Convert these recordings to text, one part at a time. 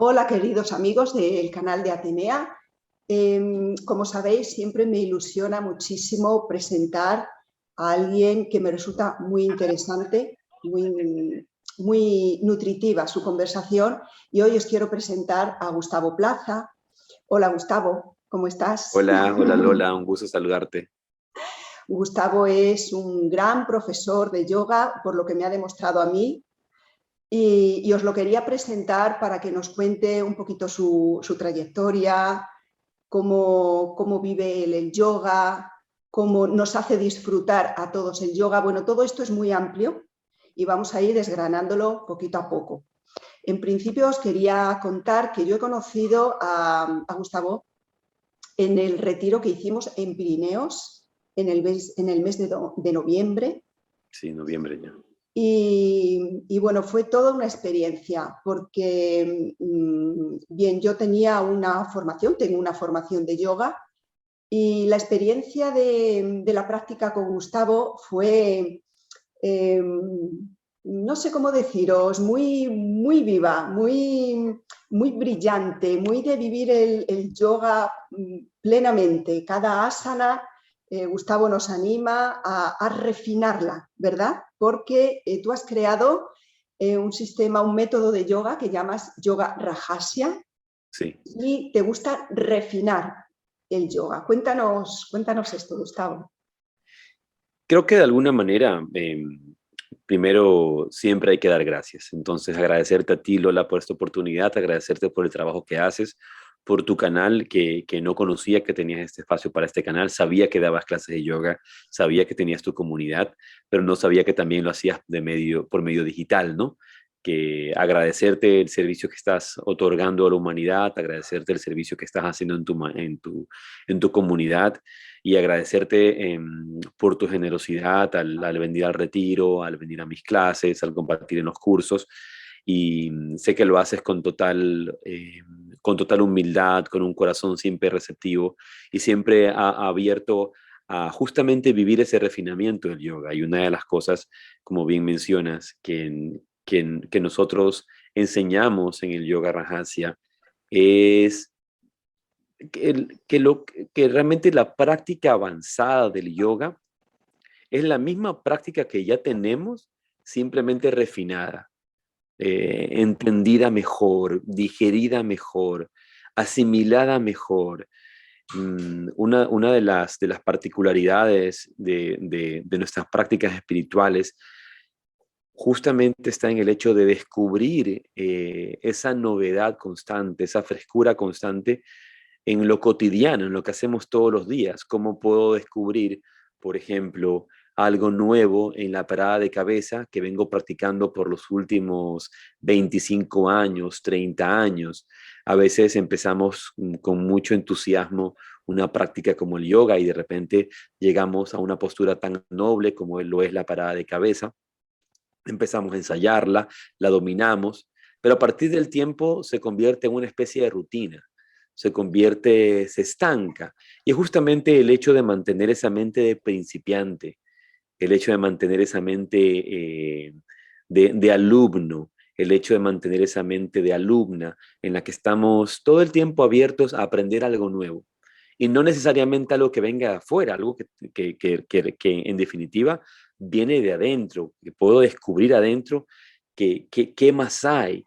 Hola, queridos amigos del canal de Atenea. Como sabéis, siempre me ilusiona muchísimo presentar a alguien que me resulta muy interesante, muy nutritiva su conversación. Y hoy os quiero presentar a Gustavo Plaza. Hola, Gustavo, ¿cómo estás? Hola, hola Lola, un gusto saludarte. Gustavo es un gran profesor de yoga, por lo que me ha demostrado a mí. Y os lo quería presentar para que nos cuente un poquito su trayectoria, cómo vive él el yoga, cómo nos hace disfrutar a todos el yoga. Bueno, todo esto es muy amplio y vamos a ir desgranándolo poquito a poco. En principio os quería contar que yo he conocido a Gustavo en el retiro que hicimos en Pirineos en el mes de noviembre. Sí, noviembre ya. Y bueno, fue toda una experiencia porque, bien, yo tenía tengo una formación de yoga y la experiencia de la práctica con Gustavo fue, eh, no sé cómo deciros, muy viva, muy brillante, muy de vivir el yoga plenamente. Cada asana, Gustavo nos anima a refinarla, ¿verdad? Porque tú has creado un sistema, un método de yoga que llamas yoga Rajasya Sí. y te gusta refinar el yoga. Cuéntanos esto, Gustavo. Creo que de alguna manera, primero siempre hay que dar gracias. Entonces, agradecerte a ti, Lola, por esta oportunidad, agradecerte por el trabajo que haces, por tu canal, que no conocía que tenías este espacio para este canal, sabía que dabas clases de yoga, sabía que tenías tu comunidad, pero no sabía que también lo hacías por medio digital, ¿no? Que agradecerte el servicio que estás otorgando a la humanidad, agradecerte el servicio que estás haciendo en tu comunidad y agradecerte por tu generosidad al venir al retiro, al venir a mis clases, al compartir en los cursos. Y sé que lo haces con total humildad, con un corazón siempre receptivo y siempre abierto a justamente vivir ese refinamiento del yoga. Y una de las cosas, como bien mencionas, que nosotros enseñamos en el yoga Rajasya es que realmente la práctica avanzada del yoga es la misma práctica que ya tenemos, simplemente refinada, entendida mejor, digerida mejor, asimilada mejor. Una de las particularidades de nuestras prácticas espirituales justamente está en el hecho de descubrir esa novedad constante, esa frescura constante en lo cotidiano, en lo que hacemos todos los días. ¿Cómo puedo descubrir, por ejemplo, algo nuevo en la parada de cabeza que vengo practicando por los últimos 25 años, 30 años? A veces empezamos con mucho entusiasmo una práctica como el yoga y de repente llegamos a una postura tan noble como lo es la parada de cabeza. Empezamos a ensayarla, la dominamos, pero a partir del tiempo se convierte en una especie de rutina, se estanca. Y es justamente el hecho de mantener esa mente de principiante, el hecho de mantener esa mente de alumno, el hecho de mantener esa mente de alumna en la que estamos todo el tiempo abiertos a aprender algo nuevo. Y no necesariamente algo que venga de afuera, algo que en definitiva viene de adentro, que puedo descubrir adentro qué más hay.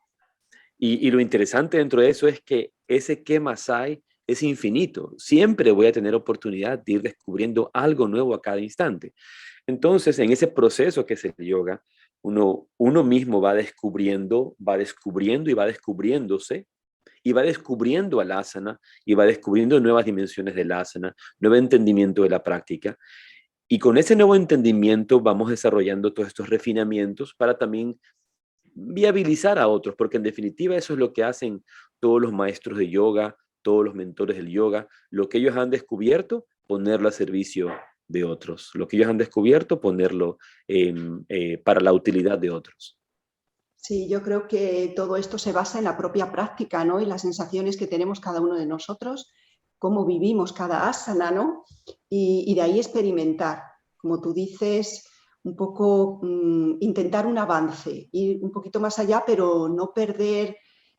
Y lo interesante dentro de eso es que ese qué más hay es infinito. Siempre voy a tener oportunidad de ir descubriendo algo nuevo a cada instante. Entonces, en ese proceso que es el yoga, uno mismo va descubriendo y va descubriéndose y va descubriendo al asana y va descubriendo nuevas dimensiones del asana, nuevo entendimiento de la práctica. Y con ese nuevo entendimiento vamos desarrollando todos estos refinamientos para también viabilizar a otros, porque en definitiva eso es lo que hacen todos los maestros de yoga, todos los mentores del yoga, lo que ellos han descubierto, ponerlo a servicio de otros, lo que ellos han descubierto, ponerlo para la utilidad de otros. Sí, yo creo que todo esto se basa en la propia práctica, ¿no? Y las sensaciones que tenemos cada uno de nosotros, cómo vivimos cada asana, ¿no? Y de ahí experimentar, como tú dices, un poco intentar un avance, ir un poquito más allá, pero no perder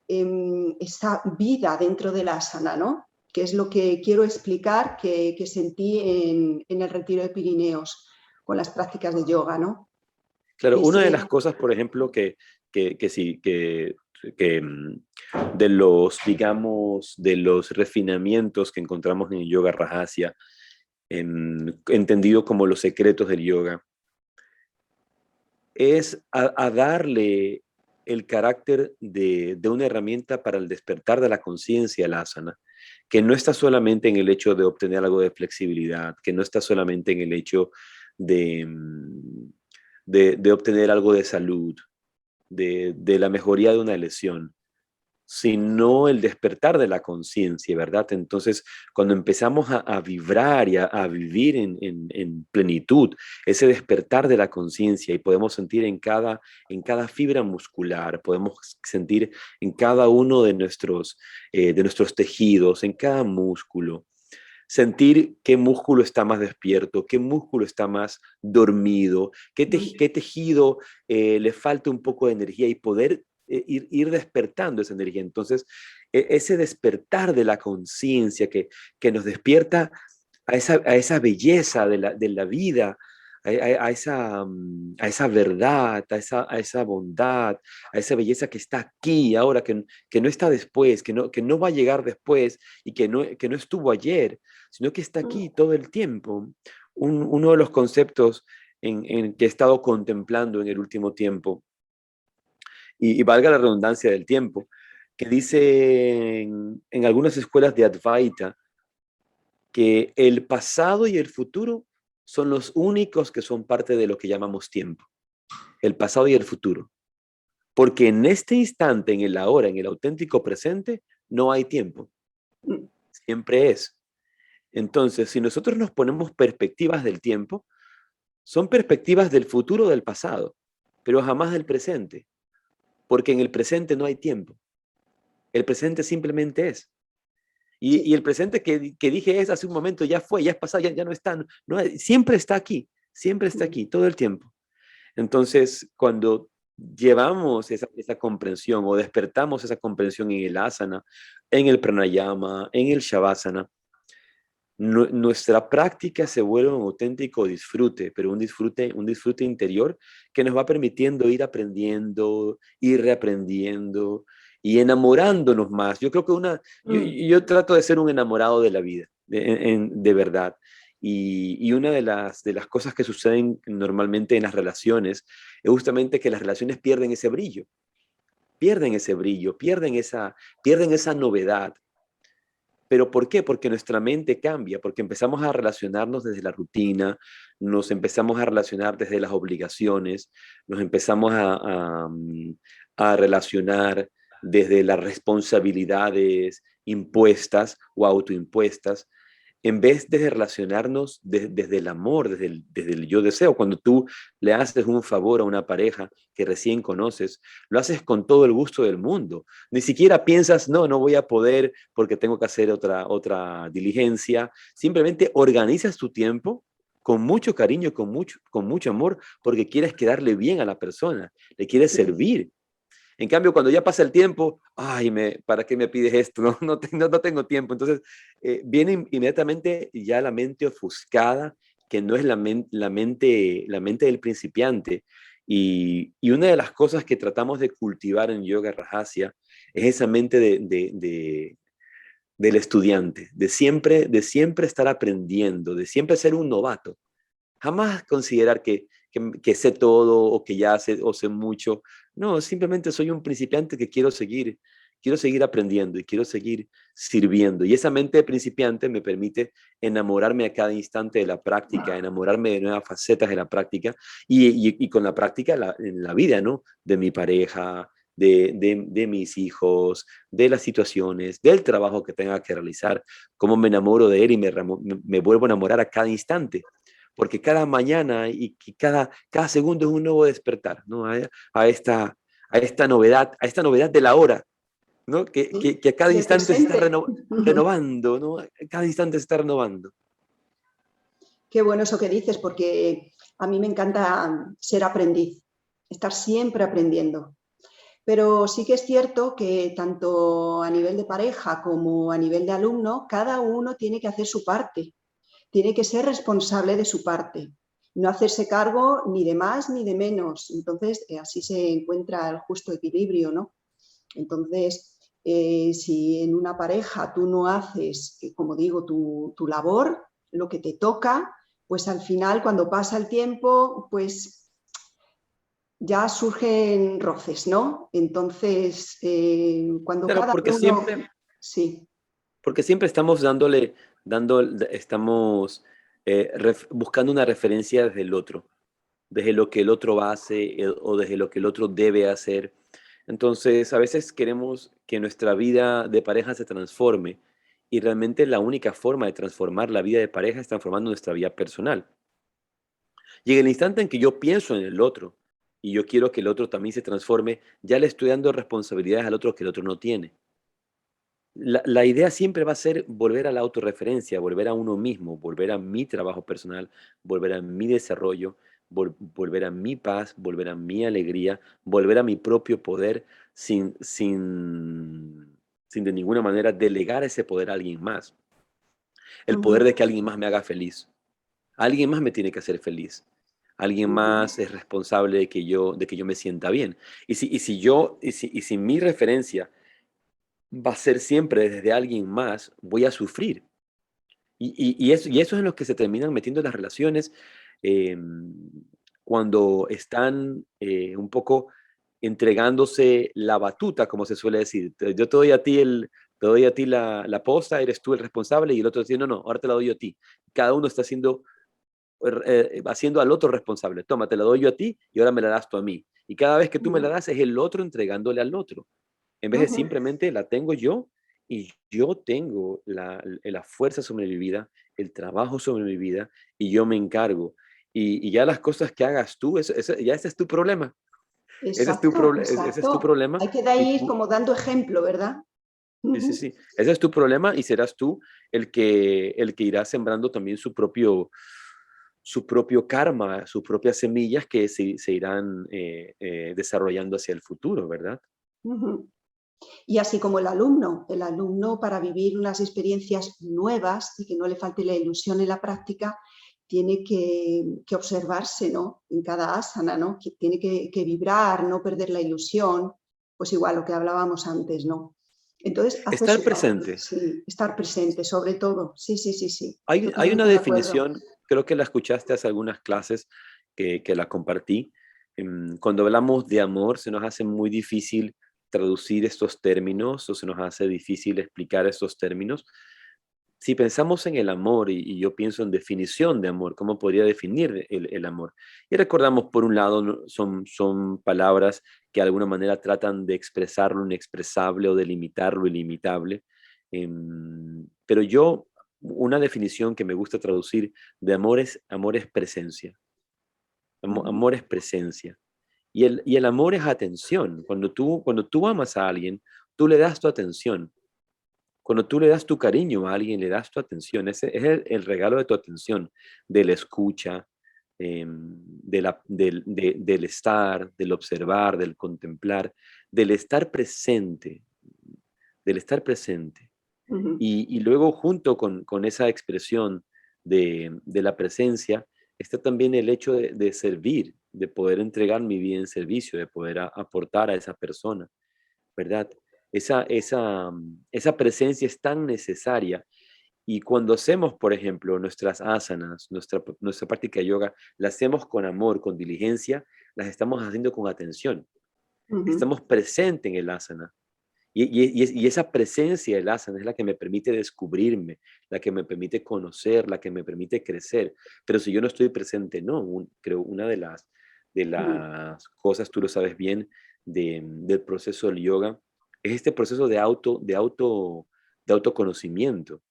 esa vida dentro del asana, ¿no? Que es lo que quiero explicar que sentí en el retiro de Pirineos con las prácticas de yoga, ¿no? Claro, una de las Ese, cosas, por ejemplo, que sí, de los, digamos, de los refinamientos que encontramos en el yoga Rajasya, entendido como los secretos del yoga, es a darle el carácter de una herramienta para el despertar de la conciencia al asana, que no está solamente en el hecho de obtener algo de flexibilidad, que no está solamente en el hecho de, de obtener algo de salud, de la mejoría de una lesión, sino el despertar de la conciencia, ¿verdad? Entonces, cuando empezamos a vibrar y a vivir en plenitud, ese despertar de la conciencia y podemos sentir en cada fibra muscular, podemos sentir en cada uno de nuestros tejidos, en cada músculo, sentir qué músculo está más despierto, qué músculo está más dormido, qué tejido le falta un poco de energía y poder ir despertando esa energía. Entonces, ese despertar de la conciencia que nos despierta a esa belleza de la vida, a esa verdad, a esa bondad, a esa belleza que está aquí ahora, que no está después, que no va a llegar después y que no estuvo ayer, sino que está aquí todo el tiempo. Uno de los conceptos en que he estado contemplando en el último tiempo, y valga la redundancia del tiempo, que dice en algunas escuelas de Advaita que el pasado y el futuro son los únicos que son parte de lo que llamamos tiempo, el pasado y el futuro. Porque en este instante, en el ahora, en el auténtico presente, no hay tiempo, siempre es. Entonces, si nosotros nos ponemos perspectivas del tiempo, son perspectivas del futuro o del pasado, pero jamás del presente, porque en el presente no hay tiempo. El presente simplemente es. Y sí. el presente que dije es hace un momento, ya fue, ya es pasado, ya no está, siempre está aquí, todo el tiempo. Entonces, cuando llevamos esa comprensión o despertamos esa comprensión en el asana, en el pranayama, en el shavasana, nuestra práctica se vuelve un auténtico disfrute, pero un disfrute interior que nos va permitiendo ir aprendiendo, ir reaprendiendo y enamorándonos más. Yo creo que yo trato de ser un enamorado de la vida, de verdad. Y una de las cosas que suceden normalmente en las relaciones es justamente que las relaciones pierden ese brillo, pierden esa novedad. ¿Pero por qué? Porque nuestra mente cambia, porque empezamos a relacionarnos desde la rutina, nos empezamos a relacionar desde las obligaciones, nos empezamos a relacionar desde las responsabilidades impuestas o autoimpuestas, en vez de relacionarnos desde el amor, desde el yo deseo. Cuando tú le haces un favor a una pareja que recién conoces, lo haces con todo el gusto del mundo. Ni siquiera piensas, no, no voy a poder porque tengo que hacer otra diligencia. Simplemente organizas tu tiempo con mucho cariño, con mucho amor, porque quieres quedarle bien a la persona, le quieres servir. En cambio, cuando ya pasa el tiempo, ay, ¿para qué me pides esto? No tengo tiempo. Entonces, viene inmediatamente ya la mente ofuscada, que no es la mente del principiante. Y una de las cosas que tratamos de cultivar en Yoga Rajasya es esa mente del estudiante, de siempre estar aprendiendo, de siempre ser un novato. Jamás considerar que sé todo o que ya sé o sé mucho. No, simplemente soy un principiante que quiero seguir aprendiendo y quiero seguir sirviendo. Y esa mente de principiante me permite enamorarme a cada instante de la práctica, enamorarme de nuevas facetas de la práctica y con la práctica en la vida, ¿no? De mi pareja, de mis hijos, de las situaciones, del trabajo que tenga que realizar, cómo me enamoro de él y me vuelvo a enamorar a cada instante porque cada mañana y cada segundo es un nuevo despertar, ¿no? A a esta novedad de la hora, ¿no? Sí, Que a cada del instante se está presente. renovando, ¿no? Cada instante se está renovando. Qué bueno eso que dices, porque a mí me encanta ser aprendiz, estar siempre aprendiendo. Pero sí que es cierto que tanto a nivel de pareja como a nivel de alumno, cada uno tiene que hacer su parte, tiene que ser responsable de su parte, no hacerse cargo ni de más ni de menos. Entonces, así se encuentra el justo equilibrio, ¿no? Entonces, si en una pareja tú no haces, como digo, tu labor, lo que te toca, pues al final, cuando pasa el tiempo, pues ya surgen roces, ¿no? Entonces, cuando Claro, cada uno... Sí. porque siempre estamos estamos buscando una referencia desde el otro, desde lo que el otro hace o desde lo que el otro debe hacer. Entonces, a veces queremos que nuestra vida de pareja se transforme y realmente la única forma de transformar la vida de pareja es transformando nuestra vida personal. Y en el instante en que yo pienso en el otro y yo quiero que el otro también se transforme, ya le estoy dando responsabilidades al otro que el otro no tiene. La idea siempre va a ser volver a la autorreferencia, volver a uno mismo, volver a mi trabajo personal, volver a mi desarrollo, volver a mi paz, volver a mi alegría, volver a mi propio poder sin de ninguna manera delegar ese poder a alguien más. El poder Ujú, de que alguien más me haga feliz. Alguien más me tiene que hacer feliz. Alguien ujú, más es responsable de que yo me sienta bien. Y si mi referencia va a ser siempre desde alguien más, voy a sufrir. Y eso es en lo que se terminan metiendo las relaciones em, cuando están un poco entregándose la batuta, como se suele decir. Yo te doy a ti la posta, eres tú el responsable, y el otro dice, no, no, ahora te la doy yo a ti. Cada uno está haciendo al otro responsable. Toma, te la doy yo a ti y ahora me la das tú a mí. Y cada vez que tú me la ujú, das es el otro entregándole al otro en vez de ujú. simplemente la tengo yo y yo tengo la fuerza sobre mi vida, el trabajo sobre mi vida y yo me encargo. Y ya las cosas que hagas tú, ya ese es tu problema. Exacto, Ese es tu exacto. problema Hay que de y ir tú, como dando ejemplo, ¿verdad? sí, sí, Ujú, sí, ese es tu problema y serás tú el que irá sembrando también su propio karma, sus propias semillas que se irán desarrollando hacia el futuro, ¿verdad? ujú. Y así como el alumno para vivir unas experiencias nuevas y que no le falte la ilusión en la práctica, tiene que observarse, ¿no? En cada asana, ¿no? Que tiene que vibrar, no perder la ilusión, pues igual lo que hablábamos antes, ¿no? Entonces, hacer Estar su parte, presente. sí, estar presente sobre todo, sí, sí, sí, sí, Hay una totalmente de acuerdo. definición, creo que la escuchaste hace algunas clases que la compartí. Cuando hablamos de amor, se nos hace muy difícil traducir estos términos o se nos hace difícil explicar estos términos. Si pensamos en el amor y yo pienso en definición de amor, ¿cómo podría definir el amor? Y recordamos, por un lado, son palabras que de alguna manera tratan de expresar lo inexpresable o de limitar lo ilimitable. Pero una definición que me gusta traducir de amor es presencia. Ujú, Amor es presencia. Y el amor es atención. Cuando tú amas a alguien, tú le das tu atención. Cuando tú le das tu cariño a alguien, le das tu atención. Ese es el regalo de tu atención, de la escucha, del estar, del observar, del contemplar, del estar presente, del estar presente. ujú, Y luego junto con esa expresión de la presencia, está también el hecho de servir, de poder entregar mi vida en servicio, de poder aportar a esa persona, ¿verdad? Esa presencia es tan necesaria y cuando hacemos, por ejemplo, nuestras asanas, nuestra práctica de yoga, la hacemos con amor, con diligencia, las estamos haciendo con atención. ujú, Estamos presentes en el asana. Y esa presencia del asana es la que me permite descubrirme, la que me permite conocer, la que me permite crecer. Pero si yo no estoy presente, no. Creo una de ujú, las cosas, tú lo sabes bien, del proceso del yoga, es este proceso de autoconocimiento.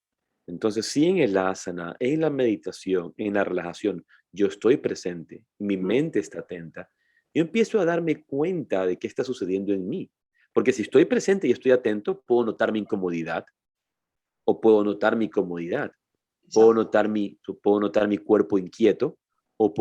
Entonces, si en el asana, en la meditación, en la relajación, yo estoy presente, mi ujú. mente está atenta, yo empiezo a darme cuenta de qué está sucediendo en mí. Porque si estoy presente y estoy atento, puedo notar mi incomodidad o puedo notar mi comodidad, puedo Exacto. notar puedo notar mi cuerpo inquieto o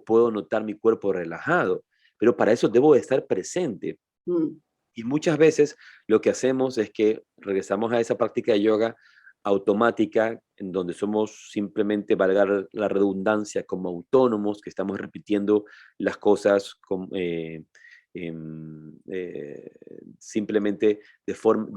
puedo notar mi cuerpo relajado. Pero para eso debo de estar presente. Mm. Y muchas veces lo que hacemos es que regresamos a esa práctica de yoga automática, en donde somos simplemente, valga la redundancia, como autónomos, que estamos repitiendo las cosas simplemente de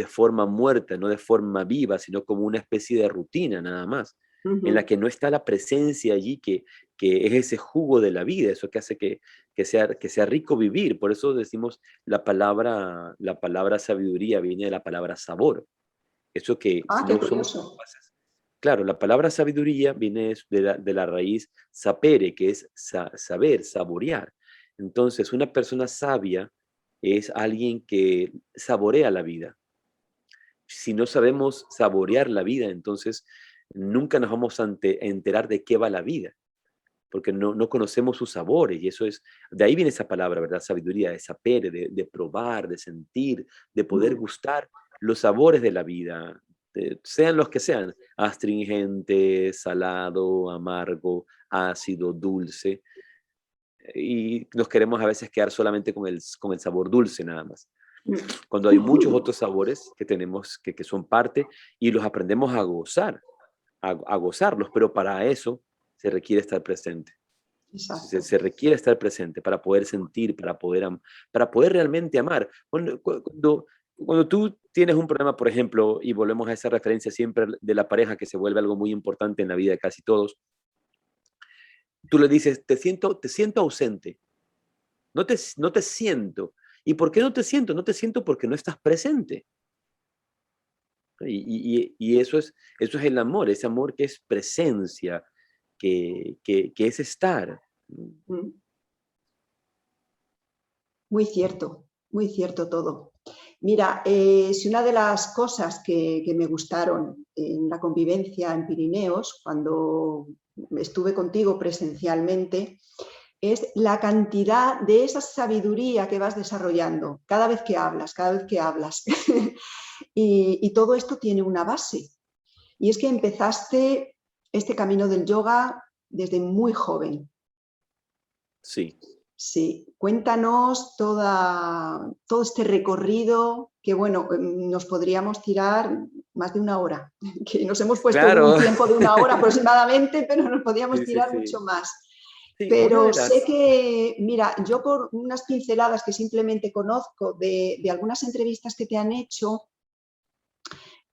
forma muerta, no de forma viva, sino como una especie de rutina nada más, en la Ujú. que no está la presencia allí, que es ese jugo de la vida, eso que hace que sea rico vivir. Por eso decimos la palabra sabiduría viene de la palabra sabor. Eso que Ah, si no qué somos curioso. capaces. Claro, la palabra sabiduría viene de la raíz sapere, que es saber, saborear. Entonces, una persona sabia es alguien que saborea la vida. Si no sabemos saborear la vida, entonces nunca nos vamos a enterar de qué va la vida, porque no conocemos sus sabores, y eso es, de ahí viene esa palabra, ¿verdad? Sabiduría, de sapere, de probar, de sentir, de poder Ujú. gustar los sabores de la vida, sean los que sean, astringente, salado, amargo, ácido, dulce, y nos queremos a veces quedar solamente con el sabor dulce nada más, cuando hay muchos otros sabores que tenemos que son parte y los aprendemos a gozar, a gozarlos, pero para eso se requiere estar presente. Exacto. Se requiere estar presente para poder sentir, para poder realmente amar. Cuando tú tienes un problema, por ejemplo, y volvemos a esa referencia siempre de la pareja, que se vuelve algo muy importante en la vida de casi todos, tú le dices, te siento ausente, no te siento. ¿Y por qué no te siento? No te siento porque no estás presente. Y eso es el amor, ese amor que es presencia, que es estar. Mm. Muy cierto todo. Mira, si una de las cosas que me gustaron en la convivencia en Pirineos, cuando estuve contigo presencialmente, es la cantidad de esa sabiduría que vas desarrollando cada vez que hablas, cada vez que hablas. Y todo esto tiene una base. Y es que empezaste este camino del yoga desde muy joven. Sí. Sí, cuéntanos todo este recorrido que, bueno, nos podríamos tirar más de una hora, que nos hemos puesto un Claro. tiempo de una hora aproximadamente, pero nos podríamos Sí, sí, tirar sí. mucho más. Sí, una Pero de sé las que, mira, yo por unas pinceladas que simplemente conozco de algunas entrevistas que te han hecho,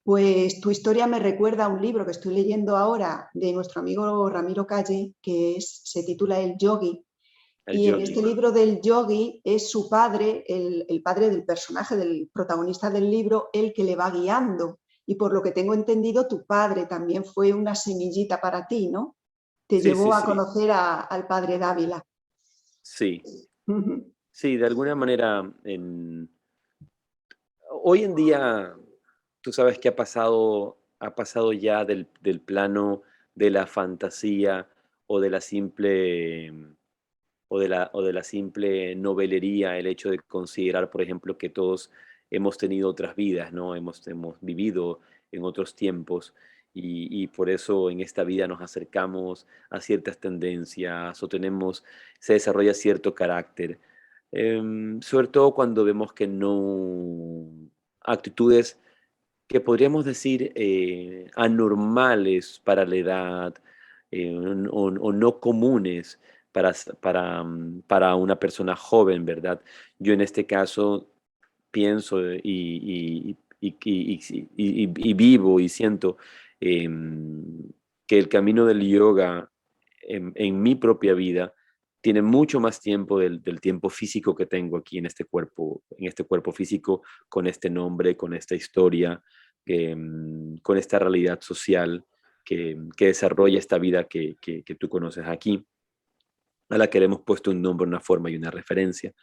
pues tu historia me recuerda a un libro que estoy leyendo ahora de nuestro amigo Ramiro Calle, se titula El Yogi. el Y en yogi. este libro del yogi es su padre, el padre del personaje, del protagonista del libro, el que le va guiando. Y por lo que tengo entendido, tu padre también fue una semillita para ti, ¿no? Te Sí, sí, llevó a sí, conocer al padre Dávila. sí, Ujú. sí, de alguna manera, hoy en día, tú sabes que ha pasado ya del plano de la fantasía o de la simple, o de la simple novelería, el hecho de considerar, por ejemplo, que todos hemos tenido otras vidas, ¿no? Hemos vivido en otros tiempos y por eso en esta vida nos acercamos a ciertas tendencias o se desarrolla cierto carácter. Sobre todo cuando vemos que no, actitudes que podríamos decir anormales para la edad, o no comunes para una persona joven, ¿verdad? Yo en este caso pienso y vivo y siento que el camino del yoga en mi propia vida tiene mucho más tiempo del tiempo físico que tengo aquí en este cuerpo físico, con este nombre, con esta historia, con esta realidad social que desarrolla esta vida que tú conoces aquí, a la que le hemos puesto un nombre, una forma y una referencia.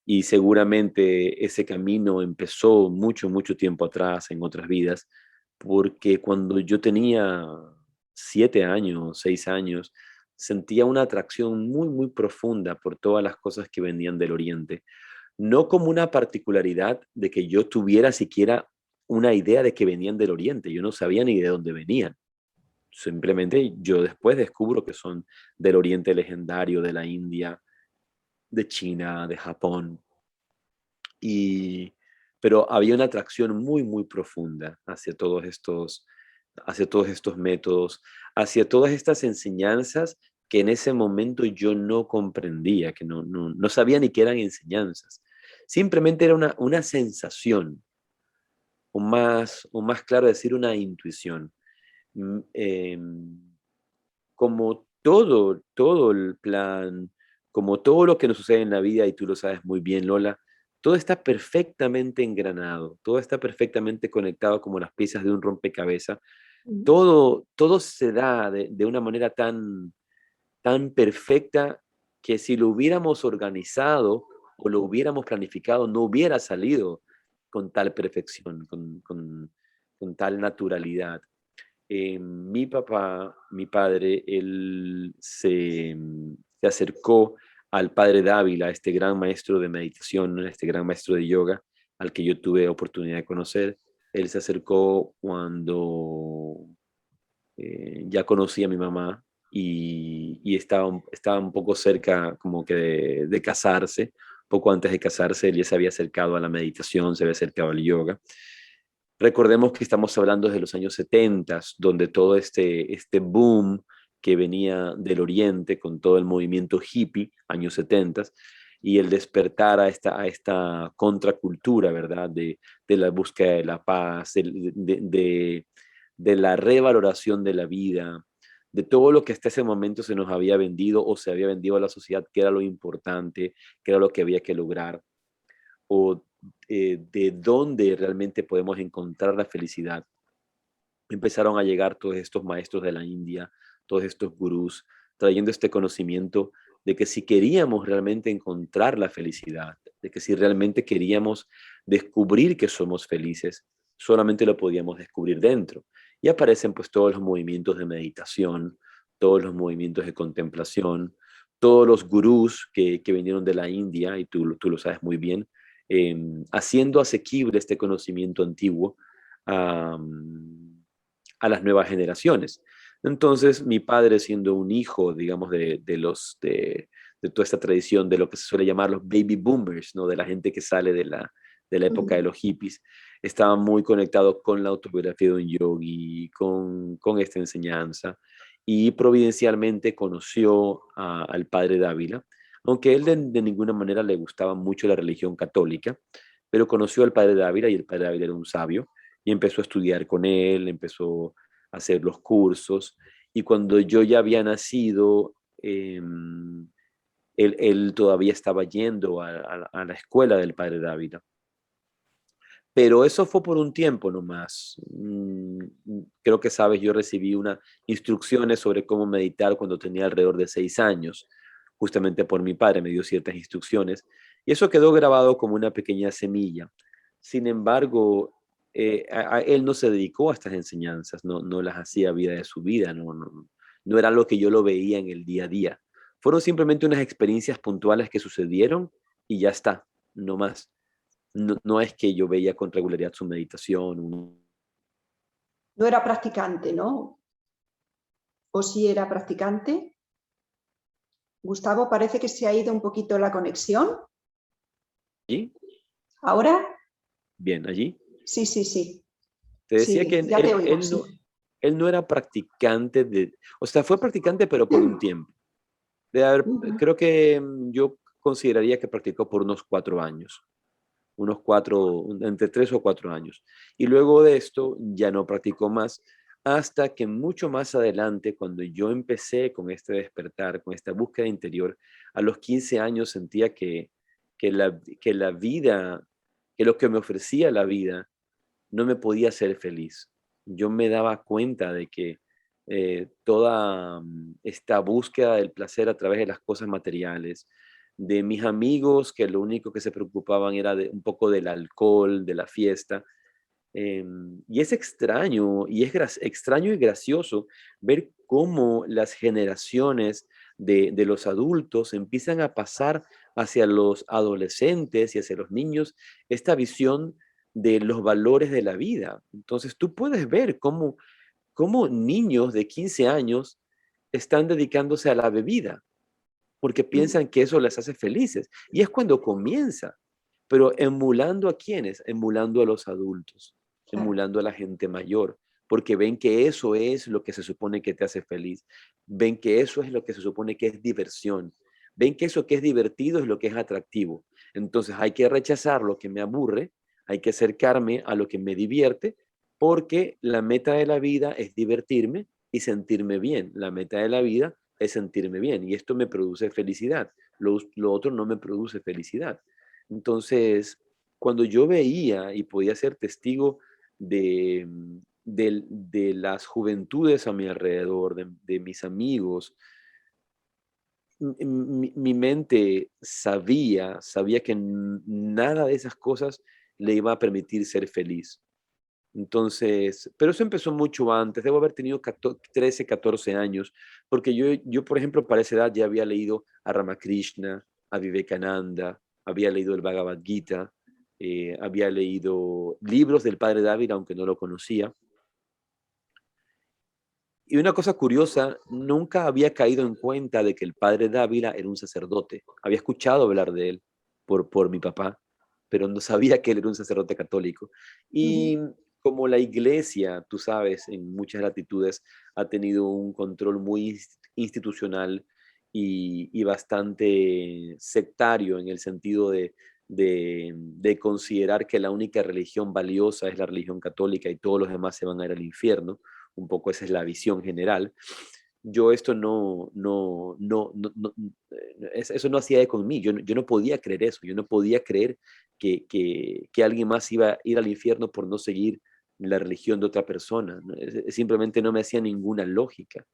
Y seguramente ese camino empezó mucho, mucho tiempo atrás en otras vidas, porque cuando yo tenía 7 años, 6 años, sentía una atracción muy, muy profunda por todas las cosas que venían del Oriente. No como una particularidad de que yo tuviera siquiera una idea de que venían del Oriente, yo no sabía ni de dónde venían. Simplemente yo después descubro que son del Oriente legendario, de la India, de China, de Japón. pero había una atracción muy, muy profunda hacia todos estos métodos, hacia todas estas enseñanzas que en ese momento yo no comprendía, que no sabía ni que eran enseñanzas. Simplemente era una sensación, o más claro decir, una intuición. Mm, Como todo el plan, como todo lo que nos sucede en la vida, y tú lo sabes muy bien, Lola, todo está perfectamente engranado, todo está perfectamente conectado como las piezas de un rompecabezas. Todo se da de una manera tan perfecta que si lo hubiéramos organizado o lo hubiéramos planificado, no hubiera salido con tal perfección, con tal naturalidad. Mi papá, mi padre, él se acercó al padre Dávila, este gran maestro de meditación, este gran maestro de yoga, al que yo tuve oportunidad de conocer. Él se acercó cuando ya conocía a mi mamá y estaba un poco cerca como que de casarse. Poco antes de casarse, él ya se había acercado a la meditación, se había acercado al yoga. Recordemos que estamos hablando de los años 70, donde todo este boom que venía del Oriente con todo el movimiento hippie, años 70, y el despertar a esta contracultura, ¿verdad? De la búsqueda de la paz, de la revaloración de la vida, de todo lo que hasta ese momento se nos había vendido o se había vendido a la sociedad, que era lo importante, que era lo que había que lograr, o de dónde realmente podemos encontrar la felicidad. Empezaron a llegar todos estos maestros de la India, todos estos gurús, trayendo este conocimiento de que si queríamos realmente encontrar la felicidad, de que si realmente queríamos descubrir que somos felices, solamente lo podíamos descubrir dentro. Y aparecen pues todos los movimientos de meditación, todos los movimientos de contemplación, todos los gurús que vinieron de la India, y tú lo sabes muy bien, haciendo asequible este conocimiento antiguo a, a las nuevas generaciones. Entonces, mi padre, siendo un hijo, digamos, de toda esta tradición, de lo que se suele llamar los baby boomers, ¿no? De la gente que sale de la época de los hippies, estaba muy conectado con la autobiografía de un yogi, con esta enseñanza, y providencialmente conoció al padre Dávila, aunque él de ninguna manera le gustaba mucho la religión católica, pero conoció al padre Dávila, y el padre Dávila era un sabio, y empezó a estudiar con él, empezó a hacer los cursos, y cuando yo ya había nacido, él todavía estaba yendo a la escuela del padre Dávila. Pero eso fue por un tiempo nomás. Creo que sabes, yo recibí unas instrucciones sobre cómo meditar cuando tenía alrededor de 6 años, justamente por mi padre, me dio ciertas instrucciones, y eso quedó grabado como una pequeña semilla. Sin embargo, él no se dedicó a estas enseñanzas, no las hacía vida de su vida, no era lo que yo lo veía en el día a día. Fueron simplemente unas experiencias puntuales que sucedieron y ya está, no más. No es que yo veía con regularidad su meditación. No era practicante, ¿no? ¿O sí era practicante? Gustavo, parece que se ha ido un poquito la conexión. ¿Allí? ¿Ahora? Bien, allí. Sí, sí, sí. Te decía que Sí, ya te oigo, sí. él no era practicante o sea, fue practicante, pero por un tiempo. Creo que yo consideraría que practicó por unos 4 años, entre 3 o 4 años. Y luego de esto ya no practicó más, hasta que mucho más adelante, cuando yo empecé con este despertar, con esta búsqueda interior, a los 15 años sentía que la vida, que lo que me ofrecía la vida, no me podía hacer feliz. Yo me daba cuenta de que toda esta búsqueda del placer a través de las cosas materiales, de mis amigos que lo único que se preocupaban era un poco del alcohol, de la fiesta. Y es extraño, y es extraño y gracioso ver cómo las generaciones de los adultos empiezan a pasar hacia los adolescentes y hacia los niños esta visión de los valores de la vida. Entonces tú puedes ver cómo niños de 15 años están dedicándose a la bebida porque piensan que eso les hace felices. Y es cuando comienza. pero emulando ¿a quiénes? Emulando a los adultos, claro. emulando a la gente mayor, porque ven que eso es lo que se supone que te hace feliz, ven que eso es lo que se supone que es diversión, ven que eso que es divertido es lo que es atractivo. Entonces hay que rechazar lo que me aburre, hay que acercarme a lo que me divierte, porque la meta de la vida es divertirme y sentirme bien. La meta de la vida es sentirme bien y esto me produce felicidad. Lo otro no me produce felicidad. Entonces, cuando yo veía y podía ser testigo de, de las juventudes a mi alrededor, de mis amigos, mi mente sabía que nada de esas cosas le iba a permitir ser feliz. Entonces, pero eso empezó mucho antes, debo haber tenido 13, 14 años, porque yo, por ejemplo, para esa edad ya había leído a Ramakrishna, a Vivekananda, había leído el Bhagavad Gita, había leído libros del padre Dávila, aunque no lo conocía. Y una cosa curiosa, nunca había caído en cuenta de que el padre Dávila era un sacerdote. Había escuchado hablar de él por mi papá, pero no sabía que él era un sacerdote católico. Ujú. Y como la iglesia, tú sabes, en muchas latitudes ha tenido un control muy institucional y bastante sectario en el sentido de considerar que la única religión valiosa es la religión católica y todos los demás se van a ir al infierno. Un poco esa es la visión general. Yo esto eso no hacía eco en mí, yo no podía creer eso, yo no podía creer que alguien más iba a ir al infierno por no seguir la religión de otra persona, ¿no? Simplemente no me hacía ninguna lógica,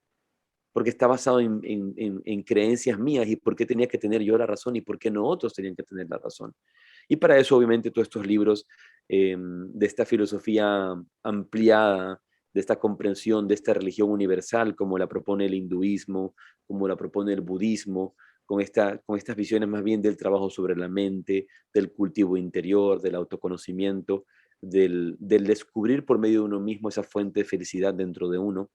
porque está basado en creencias mías y por qué tenía que tener yo la razón y por qué no otros tenían que tener la razón. Y para eso, obviamente, todos estos libros de esta filosofía ampliada, de esta comprensión de esta religión universal, como la propone el hinduismo, como la propone el budismo, con estas visiones más bien del trabajo sobre la mente, del cultivo interior, del autoconocimiento, del descubrir por medio de uno mismo esa fuente de felicidad dentro de uno,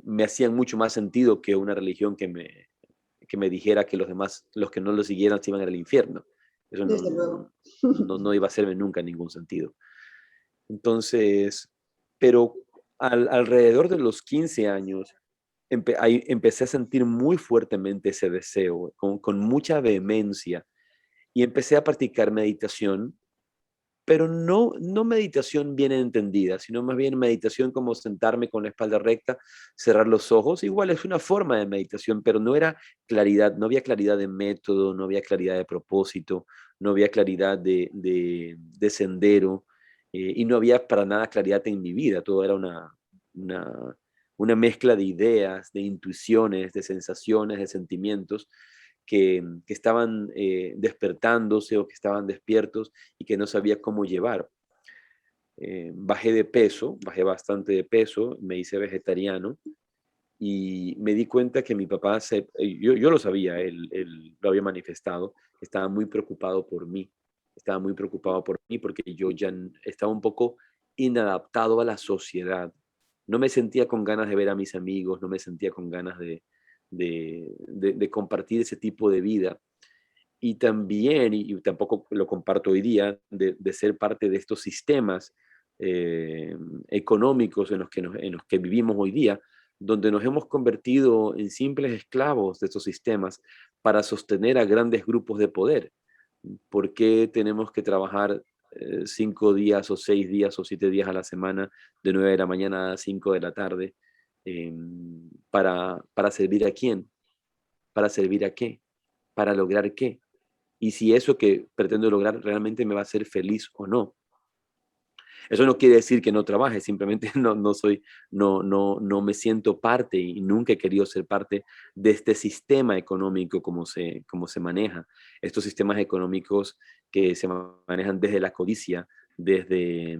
me hacían mucho más sentido que una religión que me dijera que los demás, los que no lo siguieran, se iban al infierno. Eso Desde luego. no iba a hacerme nunca ningún sentido. Entonces, pero alrededor de los 15 años, ahí empecé a sentir muy fuertemente ese deseo, con mucha vehemencia, y empecé a practicar meditación, pero no meditación bien entendida, sino más bien meditación como sentarme con la espalda recta, cerrar los ojos. Igual es una forma de meditación, pero no era claridad, no había claridad de método, no había claridad de propósito, no había claridad de sendero, y no había para nada claridad en mi vida. Todo era una, una mezcla de ideas, de intuiciones, de sensaciones, de sentimientos que estaban despertándose o que estaban despiertos y que no sabía cómo llevar. Bajé de peso, bajé bastante de peso, me hice vegetariano y me di cuenta que mi papá, yo lo sabía, él lo había manifestado, estaba muy preocupado por mí, estaba muy preocupado por mí porque yo ya estaba un poco inadaptado a la sociedad. No me sentía con ganas de ver a mis amigos, no me sentía con ganas de compartir ese tipo de vida y también, y tampoco lo comparto hoy día, de ser parte de estos sistemas eh, económicos en los que vivimos hoy día, donde nos hemos convertido en simples esclavos de estos sistemas para sostener a grandes grupos de poder. ¿Por qué tenemos que trabajar 5 días o 6 días o 7 días a la semana, de 9 de la mañana a 5 de la tarde, para servir a quién? ¿Para servir a qué? ¿Para lograr qué? Y si eso que pretendo lograr realmente me va a hacer feliz o no. Eso no quiere decir que no trabaje, simplemente no me siento parte y nunca he querido ser parte de este sistema económico como se maneja. Estos sistemas económicos que se manejan desde la codicia, desde,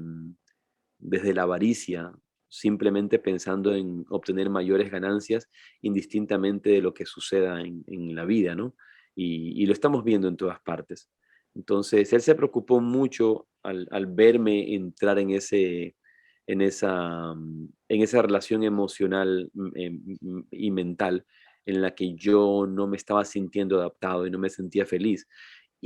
desde la avaricia, simplemente pensando en obtener mayores ganancias indistintamente de lo que suceda en la vida, ¿no? Y lo estamos viendo en todas partes. Entonces, él se preocupó mucho al verme entrar en esa relación emocional y mental en la que yo no me estaba sintiendo adaptado y no me sentía feliz.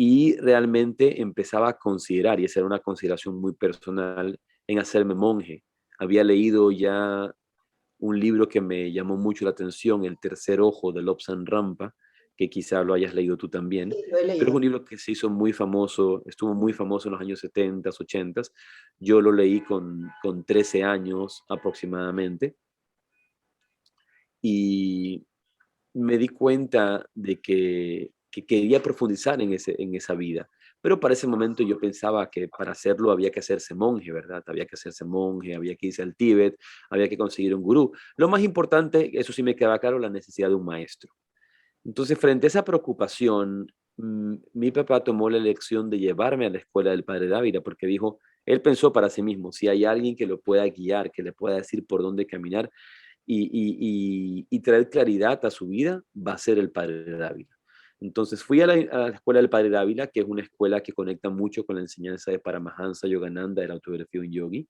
y realmente empezaba a considerar, y esa era una consideración muy personal, en hacerme monje. Había leído ya un libro que me llamó mucho la atención, El tercer ojo de Lobsang Rampa, que quizá lo hayas leído tú también, Sí, lo he pero es leído. un libro que se hizo muy famoso, estuvo muy famoso en los años 70, 80. Yo lo leí con 13 años aproximadamente y me di cuenta de que quería profundizar en esa vida. Pero para ese momento yo pensaba que para hacerlo había que hacerse monje, ¿verdad? Había que hacerse monje, había que irse al Tíbet, había que conseguir un gurú. Lo más importante, eso sí me queda claro, la necesidad de un maestro. Entonces, frente a esa preocupación, mi papá tomó la elección de llevarme a la escuela del Padre Dávila, porque dijo, él pensó para sí mismo, si hay alguien que lo pueda guiar, que le pueda decir por dónde caminar, y traer claridad a su vida, va a ser el Padre Dávila. Entonces fui a la escuela del Padre Dávila, que es una escuela que conecta mucho con la enseñanza de Paramahansa Yogananda, de la autografía de un yogi.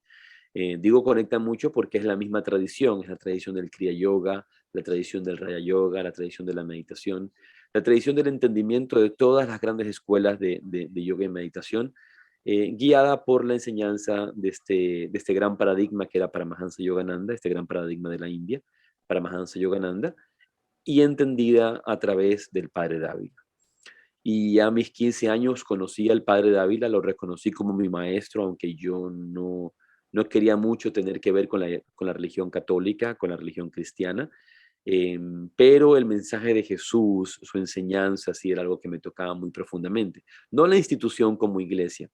Digo conecta mucho porque es la misma tradición, es la tradición del Kriya Yoga, la tradición del Raya Yoga, la tradición de la meditación, la tradición del entendimiento de todas las grandes escuelas de yoga y meditación, guiada por la enseñanza de este gran paradigma que era Paramahansa Yogananda, este gran paradigma de la India, Paramahansa Yogananda, y entendida a través del Padre Dávila. Y a mis 15 años conocí al Padre Dávila, lo reconocí como mi maestro, aunque yo no quería mucho tener que ver con la religión católica, con la religión cristiana, pero el mensaje de Jesús, su enseñanza, sí era algo que me tocaba muy profundamente. No la institución como iglesia,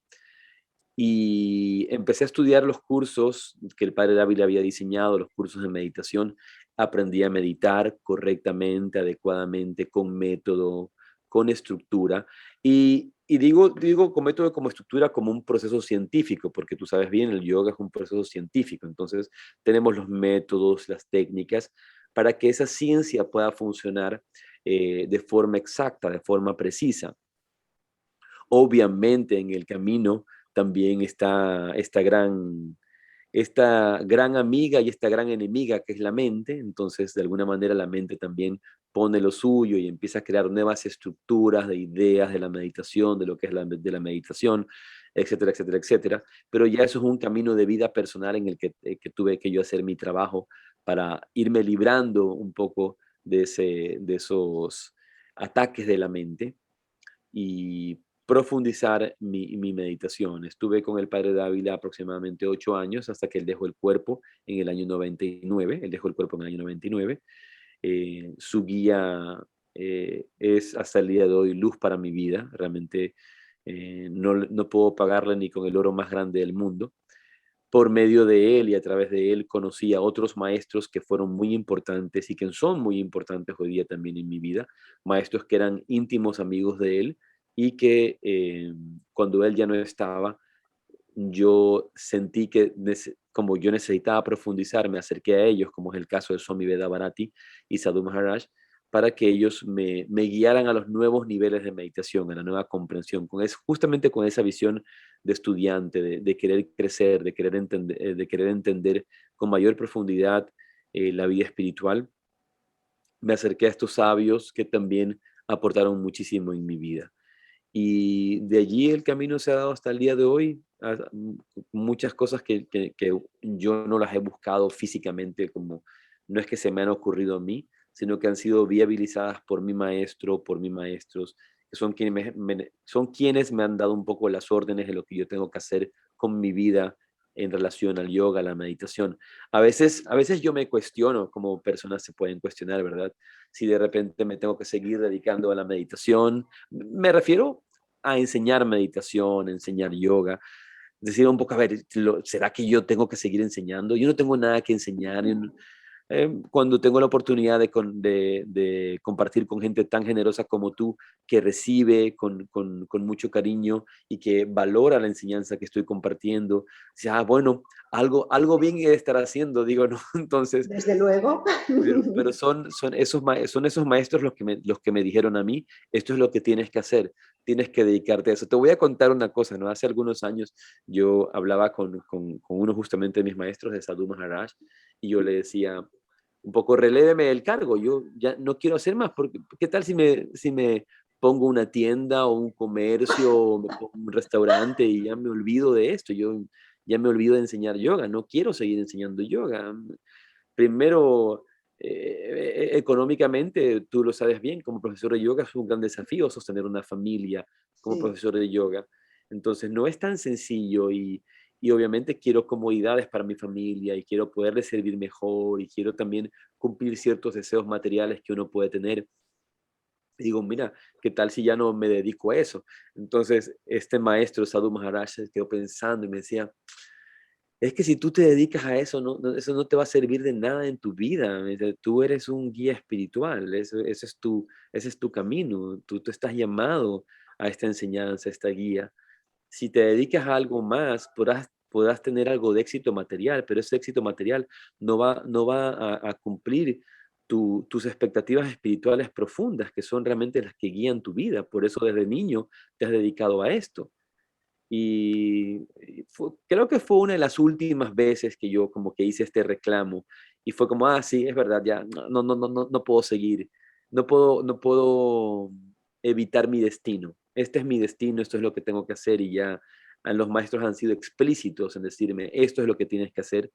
y empecé a estudiar los cursos que el padre Dávila había diseñado, los cursos de meditación. Aprendí a meditar correctamente, adecuadamente, con método, con estructura. Y digo con método, como estructura, como un proceso científico, porque tú sabes bien, el yoga es un proceso científico. Entonces, tenemos los métodos, las técnicas, para que esa ciencia pueda funcionar de forma exacta, de forma precisa. Obviamente en el camino también está esta gran amiga y esta gran enemiga que es la mente. Entonces, de alguna manera la mente también pone lo suyo y empieza a crear nuevas estructuras de ideas de la meditación, de lo que es de la meditación, etcétera, etcétera, etcétera. Pero ya eso es un camino de vida personal en el que tuve que yo hacer mi trabajo para irme librando un poco de esos ataques de la mente y profundizar mi meditación. Estuve con el padre Dávila aproximadamente 8 años hasta que él dejó el cuerpo en el año 99. Él dejó el cuerpo en el año 99. Su guía es hasta el día de hoy luz para mi vida. Realmente no puedo pagarle ni con el oro más grande del mundo. Por medio de él y a través de él conocí a otros maestros que fueron muy importantes y que son muy importantes hoy día también en mi vida, maestros que eran íntimos amigos de él y que cuando él ya no estaba, yo sentí que como yo necesitaba profundizar, me acerqué a ellos, como es el caso de Swami Veda Bharati y Sadhu Maharaj, para que ellos me guiaran a los nuevos niveles de meditación, a la nueva comprensión, justamente con esa visión de estudiante, de querer crecer, de querer entender con mayor profundidad la vida espiritual. Me acerqué a estos sabios que también aportaron muchísimo en mi vida. Y de allí el camino se ha dado hasta el día de hoy. Muchas cosas que yo no las he buscado físicamente, como no es que se me han ocurrido a mí, sino que han sido viabilizadas por mi maestro, por mis maestros, que son quienes me han dado un poco las órdenes de lo que yo tengo que hacer con mi vida en relación al yoga, a la meditación. A veces yo me cuestiono, como personas se pueden cuestionar, ¿verdad? Si de repente me tengo que seguir dedicando a la meditación. Me refiero a enseñar meditación, enseñar yoga, decir un poco, a ver, ¿será que yo tengo que seguir enseñando? Yo no tengo nada que enseñar. Cuando tengo la oportunidad de compartir con gente tan generosa como tú, que recibe con mucho cariño y que valora la enseñanza que estoy compartiendo, dice, bueno, algo bien he de estar haciendo, digo, ¿no? Entonces, Desde luego. pero son esos maestros los que me dijeron a mí, esto es lo que tienes que hacer, tienes que dedicarte a eso. Te voy a contar una cosa, ¿no? Hace algunos años yo hablaba con uno justamente de mis maestros de Sadhu Maharaj y yo le decía, un poco reléveme el cargo, yo ya no quiero hacer más, porque ¿qué tal si me pongo una tienda o un comercio o me pongo un restaurante y ya me olvido de esto. Yo ya me olvido de enseñar yoga. No quiero seguir enseñando yoga. Primero, económicamente, tú lo sabes bien, como profesor de yoga es un gran desafío sostener una familia como sí. profesor de yoga. Entonces, no es tan sencillo y obviamente quiero comodidades para mi familia y quiero poderles servir mejor y quiero también cumplir ciertos deseos materiales que uno puede tener. Y digo, mira, ¿qué tal si ya no me dedico a eso? Entonces, este maestro, Sadhu Maharaj, se quedó pensando y me decía, es que si tú te dedicas a eso, eso no te va a servir de nada en tu vida. Me dice, tú eres un guía espiritual, ese es tu camino, tú estás llamado a esta enseñanza, a esta guía. Si te dedicas a algo más, podrás tener algo de éxito material, pero ese éxito material no va a cumplir tus expectativas espirituales profundas, que son realmente las que guían tu vida. Por eso desde niño te has dedicado a esto. Creo que fue una de las últimas veces que yo como que hice este reclamo y fue como, ah, sí, es verdad, ya, no puedo seguir, no puedo evitar mi destino. Este es mi destino, esto es lo que tengo que hacer y ya los maestros han sido explícitos en decirme, esto es lo que tienes que hacer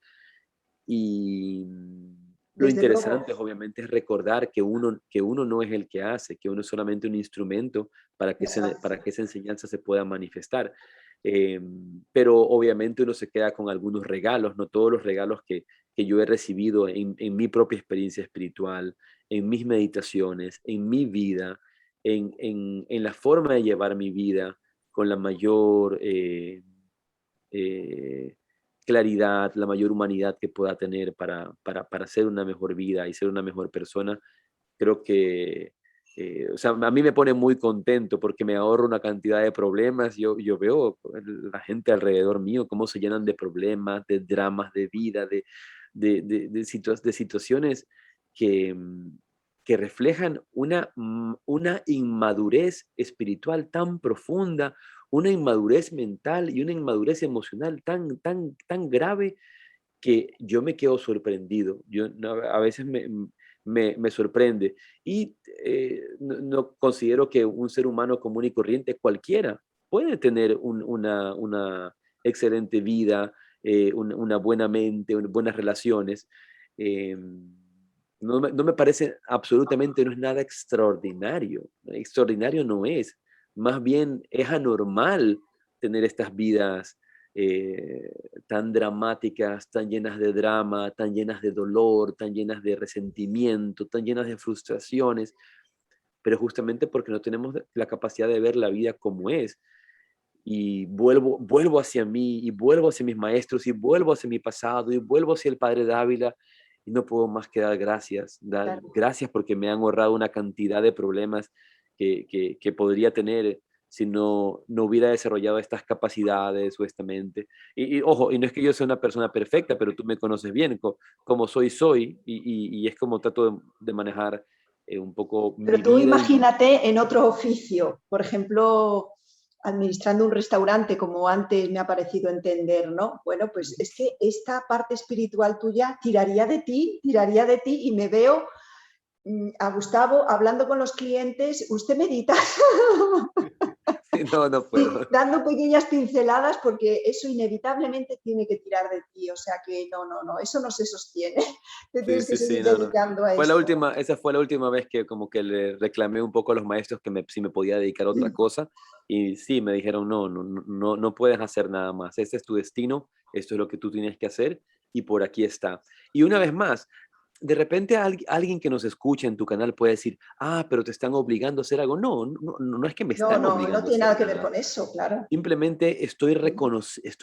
y lo Desde interesante, luego, obviamente, es recordar que uno no es el que hace, que uno es solamente un instrumento para exacto. que esa enseñanza se pueda manifestar. Pero obviamente uno se queda con algunos regalos, no todos los regalos que yo he recibido en mi propia experiencia espiritual, en mis meditaciones, en mi vida, en la forma de llevar mi vida con la mayor eh, claridad, la mayor humanidad que pueda tener para ser una mejor vida y ser una mejor persona, creo que, o sea, a mí me pone muy contento porque me ahorro una cantidad de problemas. Yo veo la gente alrededor mío cómo se llenan de problemas, de dramas, de vida, de situaciones que, que reflejan una inmadurez espiritual tan profunda, una inmadurez mental y una inmadurez emocional tan grave que yo me quedo sorprendido. A veces me sorprende. Y no considero que un ser humano común y corriente, cualquiera, puede tener una excelente vida, una buena mente, buenas relaciones. Eh, no me parece absolutamente, no es nada extraordinario. Extraordinario no es. Más bien es anormal tener estas vidas eh, tan dramáticas, tan llenas de drama, tan llenas de dolor, tan llenas de resentimiento, tan llenas de frustraciones, pero justamente porque no tenemos la capacidad de ver la vida como es. Y vuelvo hacia mí, y vuelvo hacia mis maestros, y vuelvo hacia mi pasado, y vuelvo hacia el Padre Dávila, y no puedo más que dar gracias. Dar Claro. gracias porque me han ahorrado una cantidad de problemas que podría tener si no hubiera desarrollado estas capacidades o esta mente. Ojo, y no es que yo sea una persona perfecta, pero tú me conoces bien, como soy, y es como trato de manejar un poco Pero mi tú vida y mi... imagínate en otro oficio, por ejemplo, administrando un restaurante, como antes me ha parecido entender, ¿no? Bueno, pues es que esta parte espiritual tuya tiraría de ti y me veo a Gustavo hablando con los clientes, usted medita. No, no Sí, puedo. dando pequeñas pinceladas porque eso inevitablemente tiene que tirar de ti, o sea que no, eso no se sostiene, te Sí, tienes que sí, sí, seguir no, no. dedicando a esto. Esa fue la última vez que como que le reclamé un poco a los maestros que si me podía dedicar a otra cosa y sí, me dijeron, no puedes hacer nada más, este es tu destino, esto es lo que tú tienes que hacer y por aquí está. Y una vez más, de repente alguien que nos escucha en tu canal puede decir, ah, pero te están obligando a hacer algo. No es que me están No obligando a tiene hacer nada que ver nada. con eso, claro. Simplemente estoy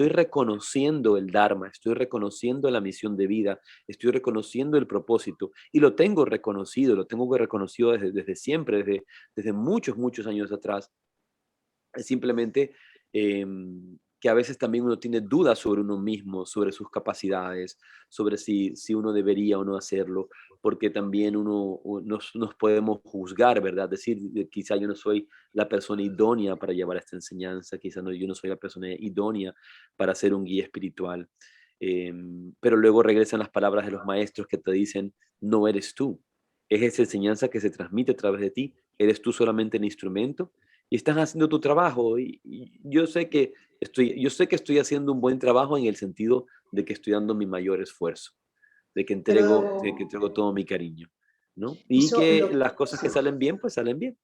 reconociendo el Dharma, estoy reconociendo la misión de vida, estoy reconociendo el propósito y lo tengo reconocido desde siempre, desde muchos, muchos años atrás. Es simplemente que a veces también uno tiene dudas sobre uno mismo, sobre sus capacidades, sobre si uno debería o no hacerlo, porque también nos podemos juzgar, ¿verdad? Decir, quizá yo no soy la persona idónea para llevar esta enseñanza, quizá yo no soy la persona idónea para ser un guía espiritual. Pero luego regresan las palabras de los maestros que te dicen, no eres tú, es esa enseñanza que se transmite a través de ti eres tú solamente el instrumento y estás haciendo tu trabajo. Y yo sé que estoy haciendo un buen trabajo en el sentido de que estoy dando mi mayor esfuerzo, Pero de que entrego todo mi cariño, ¿no? Y eso, que las cosas que sí, salen bien, pues salen bien.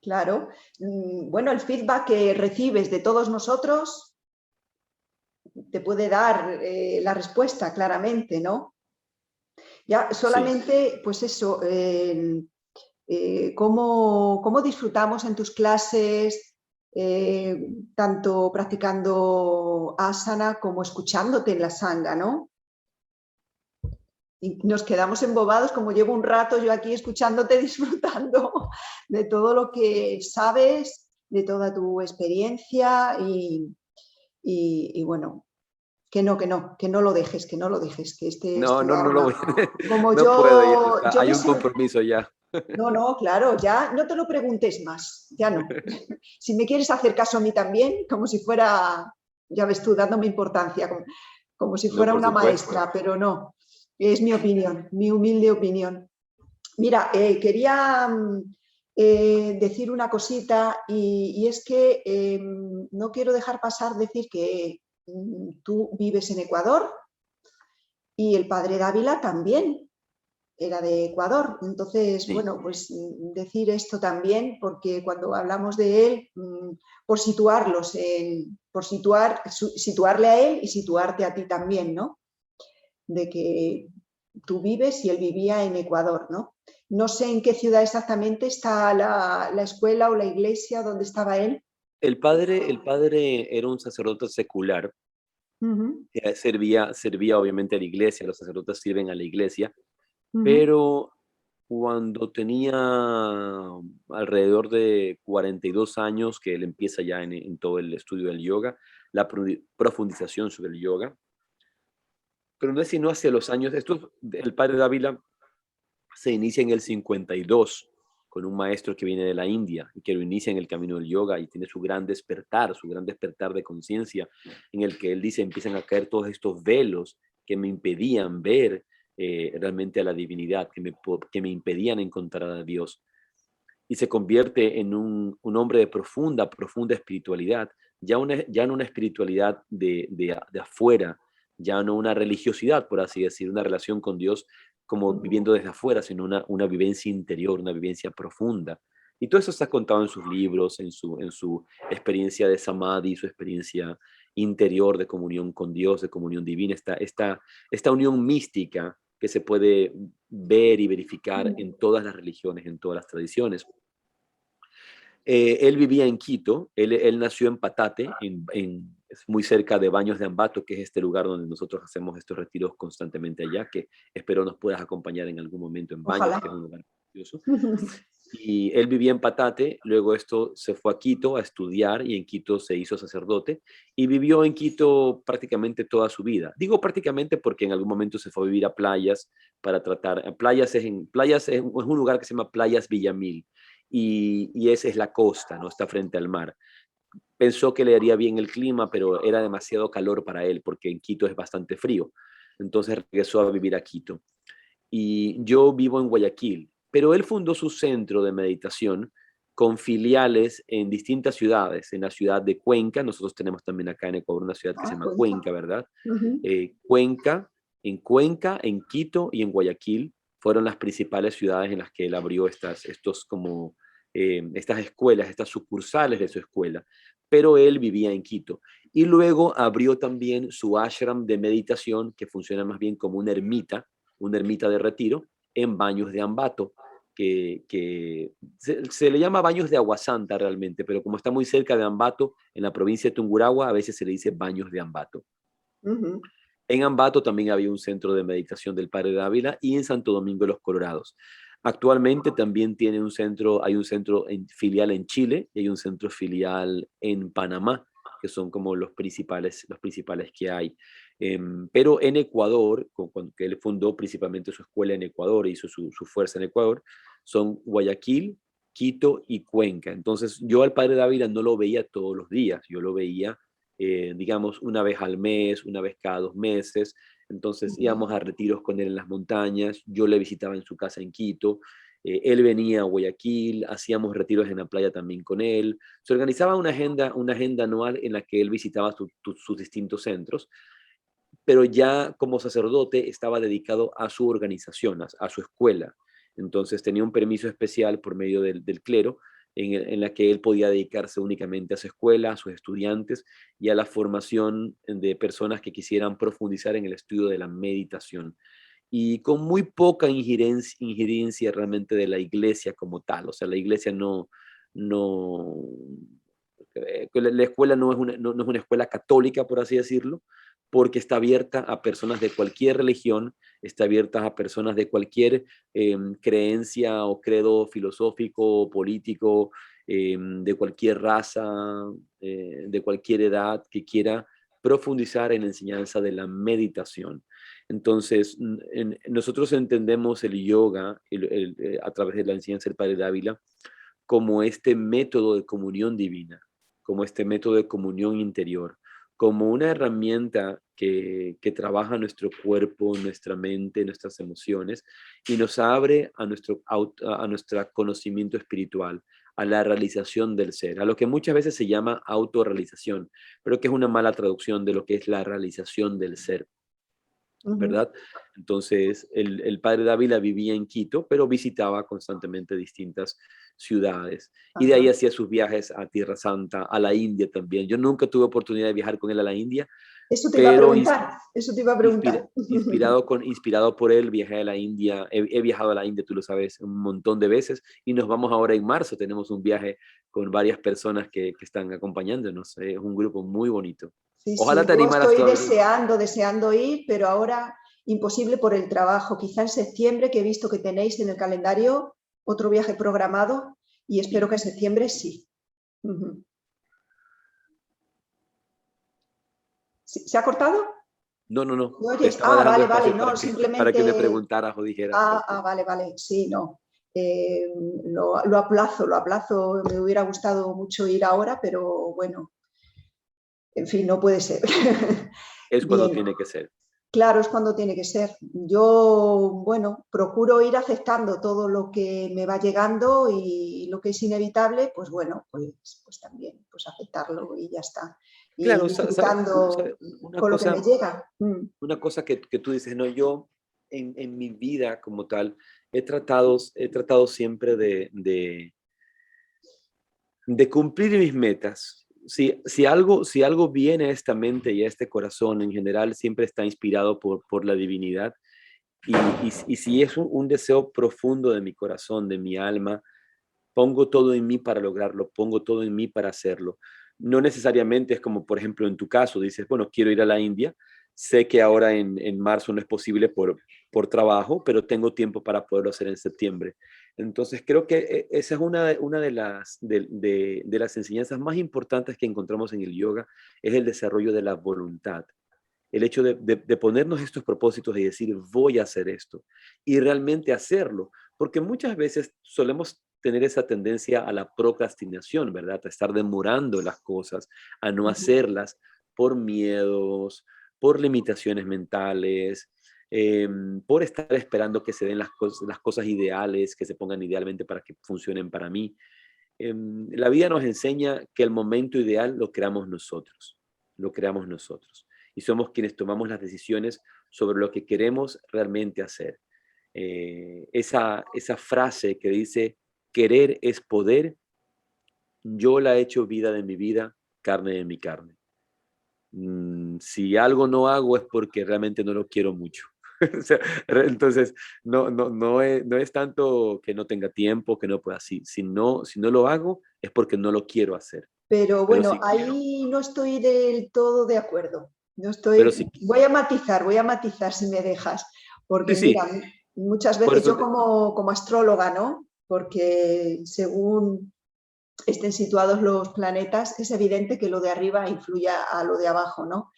claro. Bueno, el feedback que recibes de todos nosotros te puede dar la respuesta claramente, ¿no? Ya Sí. solamente, pues eso, cómo disfrutamos en tus clases, tanto practicando asana como escuchándote en la sanga, ¿no? Y nos quedamos embobados, como llevo un rato yo aquí escuchándote, disfrutando de todo lo que sabes, de toda tu experiencia y bueno, que no lo dejes, que no lo dejes, que este es No, tu no, no lo arma. voy. Como No puedo ya. O sea, yo hay me un sé, compromiso ya. no, no, claro, ya no te lo preguntes más, ya no. Si me quieres hacer caso a mí también, como si fuera, ya ves tú, dándome importancia, como si No, fuera por una supuesto. maestra, pero no, es mi opinión, mi humilde opinión. Mira, quería decir una cosita y es que no quiero dejar pasar decir que tú vives en Ecuador y el padre Dávila también era de Ecuador. Entonces, Sí. bueno, pues decir esto también, porque cuando hablamos de él, por situarlos, situarle a él y situarte a ti también, ¿no? De que tú vives y él vivía en Ecuador, ¿no? No sé en qué ciudad exactamente está la escuela o la iglesia donde estaba él. El padre era un sacerdote secular, Uh -huh, servía obviamente a la iglesia, los sacerdotes sirven a la iglesia, uh -huh. pero cuando tenía alrededor de 42 años, que él empieza ya en todo el estudio del yoga, la profundización sobre el yoga, pero no es sino hacia los años, el padre Dávila se inicia en el 52 con un maestro que viene de la India y que lo inicia en el camino del yoga y tiene su gran despertar de conciencia, en el que él dice, empiezan a caer todos estos velos que me impedían ver realmente a la divinidad, que me impedían encontrar a Dios. Y se convierte en un hombre de profunda, profunda espiritualidad, ya no una espiritualidad de afuera, ya no una religiosidad, por así decir, una relación con Dios como viviendo desde afuera, sino una vivencia interior, una vivencia profunda. Y todo eso está contado en sus libros, en su experiencia de samadhi, su experiencia interior de comunión con Dios, de comunión divina, esta unión mística que se puede ver y verificar en todas las religiones, en todas las tradiciones. Él vivía en Quito, él nació en Patate, es muy cerca de Baños de Ambato, que es este lugar donde nosotros hacemos estos retiros constantemente allá, que espero nos puedas acompañar en algún momento en Baños, Ojalá. que es un lugar precioso. Y él vivía en Patate, luego esto se fue a Quito a estudiar y en Quito se hizo sacerdote y vivió en Quito prácticamente toda su vida. Digo prácticamente porque en algún momento se fue a vivir a Playas para tratar, Playas es un lugar que se llama Playas Villamil y esa es la costa, ¿no? Está frente al mar. Pensó que le haría bien el clima, pero era demasiado calor para él porque en Quito es bastante frío. Entonces regresó a vivir a Quito y yo vivo en Guayaquil, pero él fundó su centro de meditación con filiales en distintas ciudades, en la ciudad de Cuenca, nosotros tenemos también acá en Ecuador una ciudad que se Ah, llama cuenta. Cuenca, ¿verdad? Uh -huh. Cuenca, en Quito y en Guayaquil fueron las principales ciudades en las que él abrió estas escuelas, estas sucursales de su escuela, pero él vivía en Quito. Y luego abrió también su ashram de meditación, que funciona más bien como una ermita de retiro en Baños de Ambato, que se le llama Baños de Aguasanta realmente, pero como está muy cerca de Ambato, en la provincia de Tungurahua, a veces se le dice Baños de Ambato. Uh -huh. En Ambato también había un centro de meditación del Padre Dávila y en Santo Domingo de los Colorados. Actualmente también hay un centro filial en Chile y hay un centro filial en Panamá, que son como los principales que hay. Pero en Ecuador, que él fundó principalmente su escuela en Ecuador, hizo su fuerza en Ecuador, son Guayaquil, Quito y Cuenca. Entonces yo al Padre Dávila no lo veía todos los días, yo lo veía digamos, una vez al mes, una vez cada 2 meses. Entonces íbamos a retiros con él en las montañas, yo le visitaba en su casa en Quito Él venía a Guayaquil, hacíamos retiros en la playa también con él. Se organizaba una agenda anual en la que él visitaba sus distintos centros, pero ya como sacerdote estaba dedicado a su organización, a su escuela. Entonces tenía un permiso especial por medio del clero en la que él podía dedicarse únicamente a su escuela, a sus estudiantes y a la formación de personas que quisieran profundizar en el estudio de la meditación. Y con muy poca injerencia realmente de la iglesia como tal. O sea, la iglesia no, la escuela no es una escuela católica, por así decirlo, porque está abierta a personas de cualquier religión, está abierta a personas de cualquier creencia o credo filosófico o político, de cualquier raza, de cualquier edad que quiera profundizar en la enseñanza de la meditación. Entonces, nosotros entendemos el yoga a través de la enseñanza del Padre Dávila como este método de comunión divina, como este método de comunión interior, como una herramienta que trabaja nuestro cuerpo, nuestra mente, nuestras emociones y nos abre a nuestro conocimiento espiritual, a la realización del ser, a lo que muchas veces se llama autorrealización, pero que es una mala traducción de lo que es la realización del ser. ¿Verdad? Entonces, el padre Dávila vivía en Quito, pero visitaba constantemente distintas ciudades. Y de ahí Ajá. hacía sus viajes a Tierra Santa, a la India también. Yo nunca tuve oportunidad de viajar con él a la India, Eso te iba a pero preguntar, eso te iba a preguntar. inspirado por él, viajé a la India. He viajado a la India, tú lo sabes, un montón de veces. Y nos vamos ahora en marzo. Tenemos un viaje con varias personas que están acompañándonos. Es un grupo muy bonito. Sí, Ojalá sí, te yo animaras estoy tú a venir. deseando ir, pero ahora imposible por el trabajo. Quizá en septiembre, que he visto que tenéis en el calendario otro viaje programado y espero Sí. que en septiembre sí. Ujú. ¿Se ha cortado? No, no, no. ¿Me Te oyes? estaba Ah, dejando vale, vale, espacio no, para que me simplemente... preguntaras o dijeras Ah, cualquier. vale, vale, sí, no. Eh, lo aplazo. Me hubiera gustado mucho ir ahora, pero bueno, en fin, no puede ser. Es cuando Bien, tiene que ser. claro, es cuando tiene que ser. Yo, bueno, procuro ir aceptando todo lo que me va llegando y lo que es inevitable, pues bueno, pues también, pues aceptarlo y ya está. Y Claro, disfrutando una con lo que me cosa, llega. una cosa que tú dices, no, yo en mi vida como tal he tratado siempre de cumplir mis metas. Si algo viene a esta mente y a este corazón en general, siempre está inspirado por la divinidad. Y si es un deseo profundo de mi corazón, de mi alma, pongo todo en mí para lograrlo, pongo todo en mí para hacerlo. No necesariamente es como, por ejemplo, en tu caso, dices, bueno, quiero ir a la India, sé que ahora en marzo no es posible por trabajo, pero tengo tiempo para poderlo hacer en septiembre. Entonces, creo que esa es una de las enseñanzas más importantes que encontramos en el yoga, es el desarrollo de la voluntad. El hecho de ponernos estos propósitos y decir, voy a hacer esto, y realmente hacerlo, porque muchas veces solemos tener esa tendencia a la procrastinación, ¿verdad? A estar demorando las cosas, a no hacerlas por miedos, por limitaciones mentales, por estar esperando que se den las cosas ideales, que se pongan idealmente para que funcionen para mí. La vida nos enseña que el momento ideal lo creamos nosotros, lo creamos nosotros. Y somos quienes tomamos las decisiones sobre lo que queremos realmente hacer. Esa frase que dice, querer es poder, yo la he hecho vida de mi vida, carne de mi carne. Si algo no hago es porque realmente no lo quiero mucho. O sea, entonces, no es tanto que no tenga tiempo, que no pueda. Si no lo hago es porque no lo quiero hacer. Pero Pero bueno, si quiero, ahí no estoy del todo de acuerdo. No pero estoy, si, voy a matizar si me dejas, sí, porque mira, sí, muchas por veces eso yo como astróloga, ¿no? Porque según estén situados los planetas, es evidente que lo de arriba influye a lo de abajo, ¿no?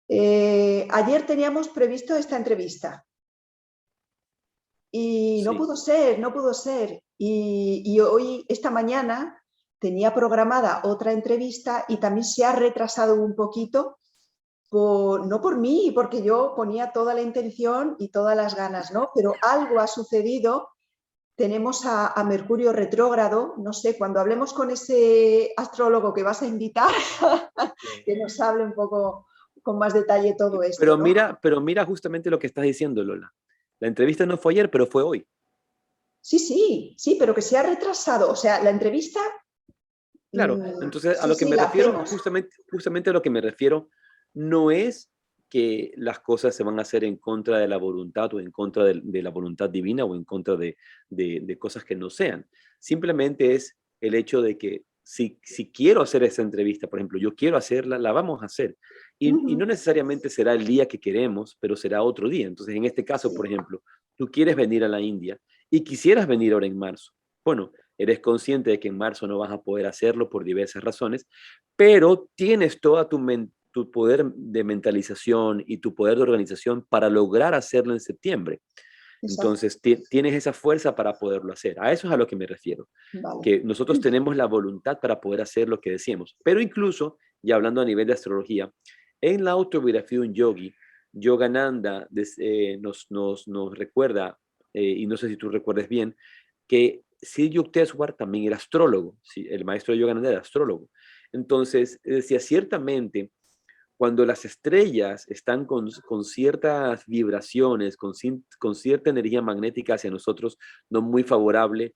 Ayer teníamos previsto esta entrevista y no sí, pudo ser, no pudo ser. Y hoy, esta mañana, tenía programada otra entrevista y también se ha retrasado un poquito, no por mí, porque yo ponía toda la intención y todas las ganas, ¿no? Pero algo ha sucedido tenemos a Mercurio retrógrado. No sé, cuando hablemos con ese astrólogo que vas a invitar, que nos hable un poco con más detalle todo esto, ¿no? Pero mira justamente lo que estás diciendo, Lola. La entrevista no fue ayer, pero fue hoy. Sí, pero que se ha retrasado. O sea, la entrevista... Claro, entonces a Sí, lo que sí, me la refiero, hacemos. justamente a lo que me refiero, no es que las cosas se van a hacer en contra de la voluntad o en contra de la voluntad divina o en contra de cosas que no sean. Simplemente es el hecho de que si quiero hacer esa entrevista, por ejemplo, yo quiero hacerla, la vamos a hacer. Y no necesariamente será el día que queremos, pero será otro día. Entonces, en este caso, Sí. por ejemplo, tú quieres venir a la India y quisieras venir ahora en marzo. Bueno, eres consciente de que en marzo no vas a poder hacerlo por diversas razones, pero tienes toda tu poder de mentalización y tu poder de organización para lograr hacerlo en septiembre. Exacto. Entonces, tienes esa fuerza para poderlo hacer. A eso es a lo que me refiero, Vale. que nosotros tenemos la voluntad para poder hacer lo que decíamos. Pero incluso, ya hablando a nivel de astrología, en la autobiografía de un yogi, Yogananda nos recuerda, y no sé si tú recuerdes bien, que Sri Yukteswar también era astrólogo, ¿sí? El maestro de Yogananda era astrólogo. Entonces, decía, ciertamente, cuando las estrellas están con ciertas vibraciones, con cierta energía magnética hacia nosotros, no muy favorable,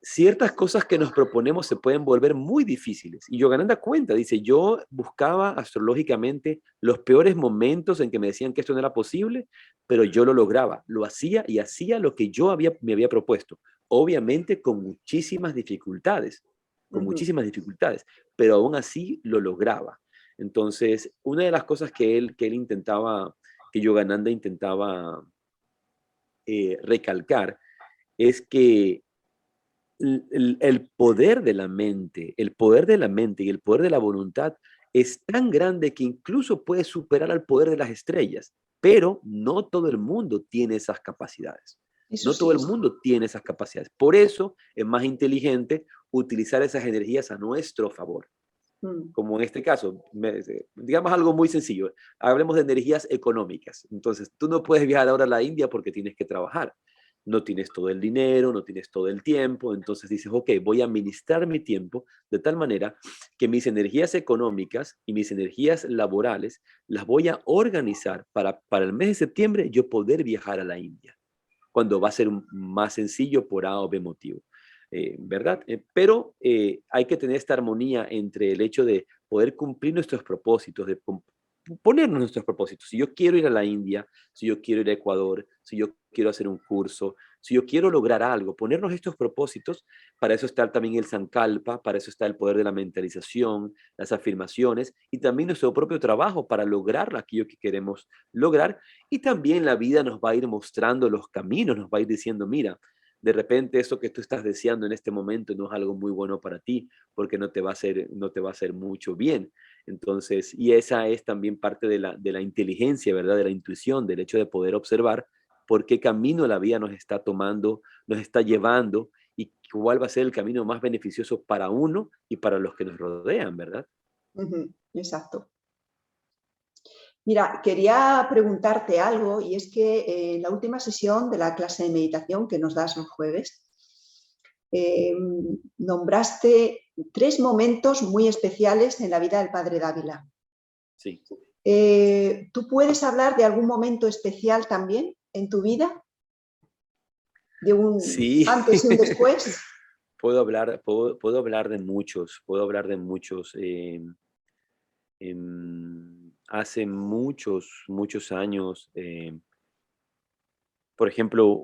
ciertas cosas que nos proponemos se pueden volver muy difíciles. Y Yogananda cuenta, dice, yo buscaba astrológicamente los peores momentos en que me decían que esto no era posible, pero yo lo lograba, lo hacía y hacía lo que me había propuesto. Obviamente con muchísimas dificultades, pero aún así lo lograba. Entonces, una de las cosas que él intentaba, que Yogananda intentaba recalcar, es que el poder de la mente, el poder de la mente y el poder de la voluntad es tan grande que incluso puede superar al poder de las estrellas, pero no todo el mundo tiene esas capacidades. Eso No todo el sí. mundo tiene esas capacidades. Por eso es más inteligente utilizar esas energías a nuestro favor. Mm. Como en este caso, digamos algo muy sencillo. Hablemos de energías económicas. Entonces, tú no puedes viajar ahora a la India porque tienes que trabajar. No tienes todo el dinero, no tienes todo el tiempo. Entonces dices, ok, voy a administrar mi tiempo de tal manera que mis energías económicas y mis energías laborales las voy a organizar para el mes de septiembre yo poder viajar a la India, cuando va a ser más sencillo por A o B motivo. ¿Verdad? Pero hay que tener esta armonía entre el hecho de poder cumplir nuestros propósitos, de ponernos nuestros propósitos. Si yo quiero ir a la India, si yo quiero ir a Ecuador, si yo quiero hacer un curso, si yo quiero lograr algo, ponernos estos propósitos, para eso está también el Sankalpa, para eso está el poder de la mentalización, las afirmaciones y también nuestro propio trabajo para lograr aquello que queremos lograr. Y también la vida nos va a ir mostrando los caminos, nos va a ir diciendo, mira, de repente eso que tú estás deseando en este momento no es algo muy bueno para ti, porque no te va a hacer mucho bien. Entonces, y esa es también parte de la inteligencia, ¿verdad? De la intuición, del hecho de poder observar por qué camino la vida nos está tomando, nos está llevando y cuál va a ser el camino más beneficioso para uno y para los que nos rodean, ¿verdad? Exacto. Mira, quería preguntarte algo y es que en la última sesión de la clase de meditación que nos das los jueves, nombraste 3 momentos muy especiales en la vida del padre Dávila. Sí. ¿Tú puedes hablar de algún momento especial también en tu vida? ¿De un Sí. antes y un después? Puedo hablar de muchos, puedo hablar de muchos. Hace muchos años, por ejemplo,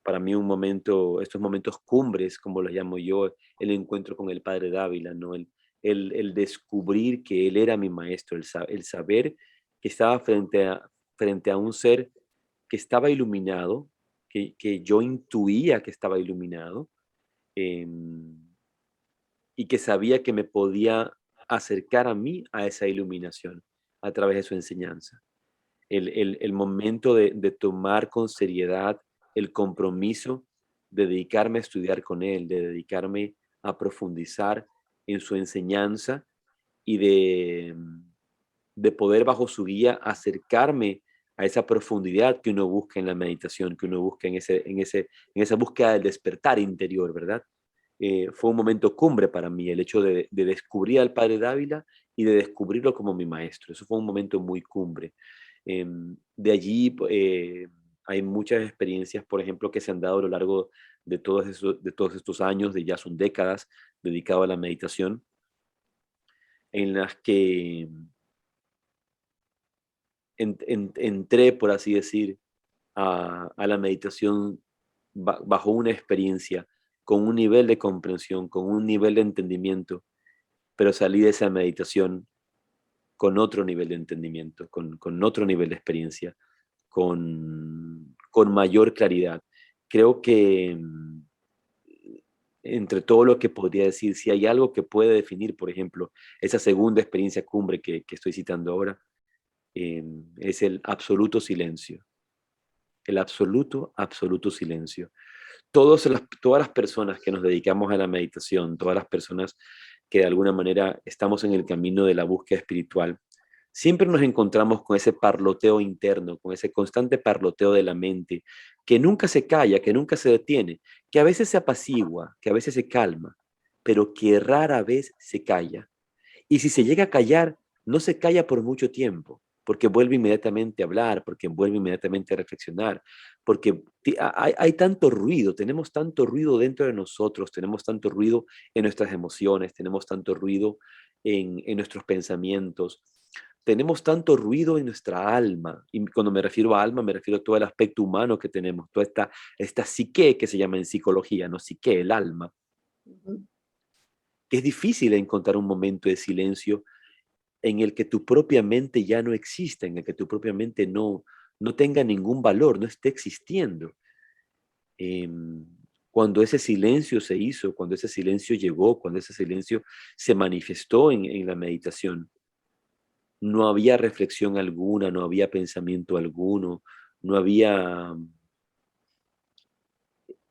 para mí un momento, estos momentos cumbres, como los llamo yo, el encuentro con el padre Dávila, ¿no? El descubrir que él era mi maestro, el saber que estaba frente a un ser que estaba iluminado, que yo intuía que estaba iluminado, em, y que sabía que me podía acercar a mí a esa iluminación a través de su enseñanza. El momento de tomar con seriedad el compromiso de dedicarme a estudiar con él, de dedicarme a profundizar en su enseñanza y de poder bajo su guía acercarme a esa profundidad que uno busca en la meditación, que uno busca en esa búsqueda del despertar interior, ¿verdad? Fue un momento cumbre para mí, el hecho de descubrir al Padre Dávila y de descubrirlo como mi maestro. Eso fue un momento muy cumbre. De allí hay muchas experiencias, por ejemplo, que se han dado a lo largo de todos estos años, de ya son décadas, dedicado a la meditación, en las que entré, por así decir, a la meditación bajo una experiencia, con un nivel de comprensión, con un nivel de entendimiento, pero salí de esa meditación con otro nivel de entendimiento, con otro nivel de experiencia, con mayor claridad. Creo que entre todo lo que podría decir, si hay algo que puede definir, por ejemplo, esa segunda experiencia cumbre que estoy citando ahora, es el absoluto silencio. El absoluto, absoluto silencio. Todas las personas que nos dedicamos a la meditación, todas las personas que de alguna manera estamos en el camino de la búsqueda espiritual, siempre nos encontramos con ese parloteo interno, con ese constante parloteo de la mente, que nunca se calla, que nunca se detiene, que a veces se apacigua, que a veces se calma, pero que rara vez se calla. Y si se llega a callar, no se calla por mucho tiempo, porque vuelve inmediatamente a hablar, porque vuelve inmediatamente a reflexionar, porque hay tanto ruido, tenemos tanto ruido dentro de nosotros, tenemos tanto ruido en nuestras emociones, tenemos tanto ruido en nuestros pensamientos, tenemos tanto ruido en nuestra alma. Y cuando me refiero a alma, me refiero a todo el aspecto humano que tenemos, toda esta psique que se llama en psicología, ¿no? Psique, el alma, que es difícil encontrar un momento de silencio en el que tu propia mente ya no exista, en el que tu propia mente no tenga ningún valor, no esté existiendo. Em, Cuando ese silencio se hizo, cuando ese silencio llegó, cuando ese silencio se manifestó en la meditación, no había reflexión alguna, no había pensamiento alguno, no había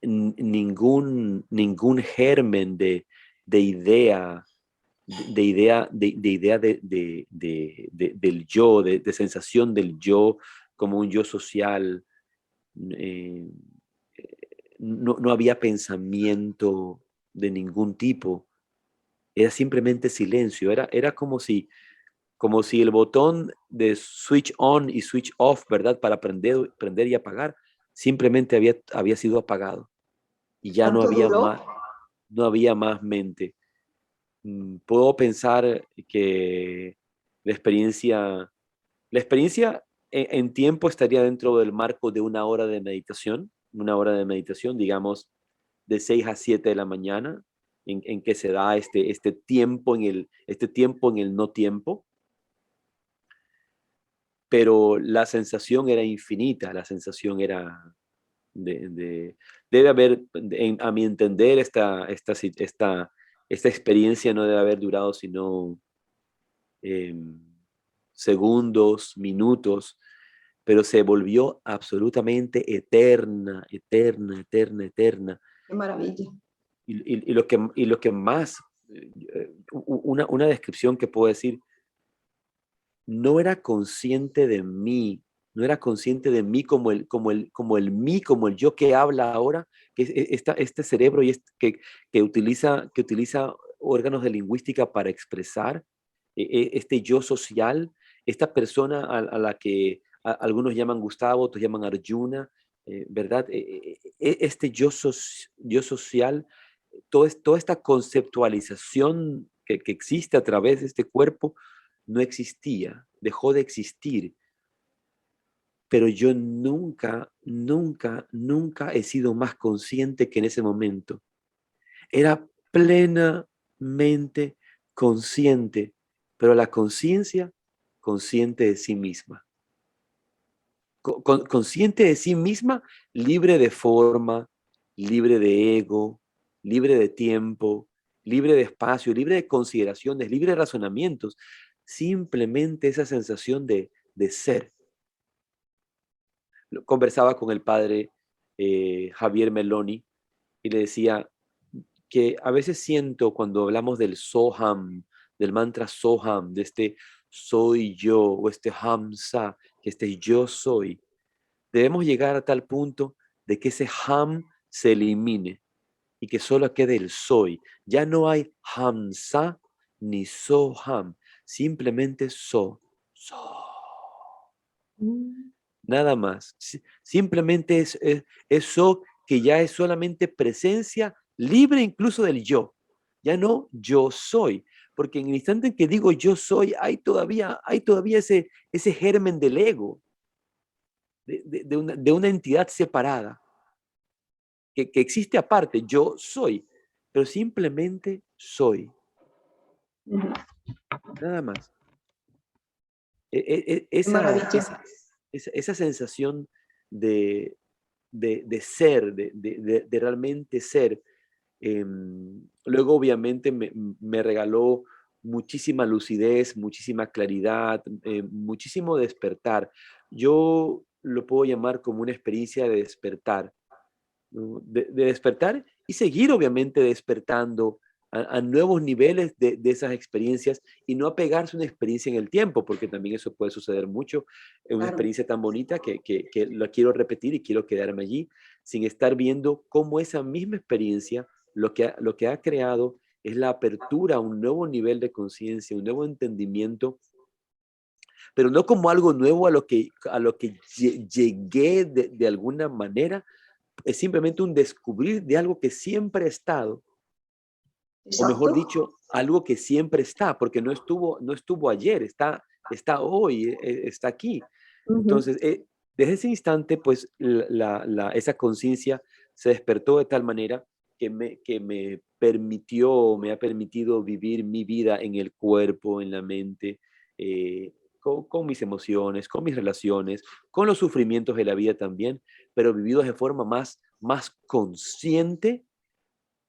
ningún germen de idea del yo, de sensación del yo como un yo social. eh, no había pensamiento de ningún tipo, era simplemente silencio, era como si el botón de switch on y switch off, ¿verdad? Para prender y apagar, simplemente había sido apagado y ya ¿Cuánto duró? no había más mente. Puedo pensar que la experiencia, la experiencia en tiempo estaría dentro del marco de una hora de meditación, digamos, de 6 a 7 de la mañana, en que se da este tiempo en el no tiempo, pero la sensación era infinita, la sensación era debe haber, a mi entender, esta experiencia no debe haber durado sino em, segundos, minutos, pero se volvió absolutamente eterna, eterna, eterna, eterna. Qué maravilla. Y lo que más, una descripción que puedo decir, no era consciente de mí, no era consciente de mí como el mí, como el yo que habla ahora, que es este cerebro que utiliza órganos de lingüística para expresar este yo social, esta persona a la que algunos llaman Gustavo, otros llaman Arjuna, ¿verdad? Este yo social, toda esta conceptualización que existe a través de este cuerpo, no existía, dejó de existir, pero yo nunca, nunca, nunca he sido más consciente que en ese momento. Era plenamente consciente, pero la conciencia consciente de sí misma. Consciente de sí misma, libre de forma, libre de ego, libre de tiempo, libre de espacio, libre de consideraciones, libre de razonamientos. Simplemente esa sensación de ser. Conversaba con el padre Javier Meloni y le decía que a veces siento cuando hablamos del Soham, del mantra Soham, de este soy yo o este Hamsa, que este yo soy, debemos llegar a tal punto de que ese ham se elimine y que solo quede el soy. Ya no hay hamsa ni soham, simplemente so. Mm. Nada más. Simplemente es so, que ya es solamente presencia libre incluso del yo. Ya no yo soy, porque en el instante en que digo yo soy, hay todavía ese germen del ego, de una entidad separada, que existe aparte, yo soy, pero simplemente soy, Ujú. nada más. Qué maravilla. Esa sensación de, de ser, de realmente ser. Luego, obviamente, me regaló muchísima lucidez, muchísima claridad, muchísimo despertar. Yo lo puedo llamar como una experiencia de despertar, ¿no? De despertar y seguir, obviamente, despertando a nuevos niveles de esas experiencias y no apegarse a una experiencia en el tiempo, porque también eso puede suceder mucho. Es una Claro. experiencia tan bonita que la quiero repetir y quiero quedarme allí sin estar viendo cómo esa misma experiencia lo que ha creado es la apertura a un nuevo nivel de conciencia, un nuevo entendimiento, pero no como algo nuevo a lo que llegué de alguna manera. Es simplemente un descubrir de algo que siempre ha estado, o Exacto. mejor dicho, algo que siempre está, porque no estuvo ayer, está hoy, está aquí. Ujú. Entonces, desde ese instante, pues esa conciencia se despertó de tal manera que me ha permitido vivir mi vida en el cuerpo, en la mente, con mis emociones, con mis relaciones, con los sufrimientos de la vida también, pero vividos de forma más consciente,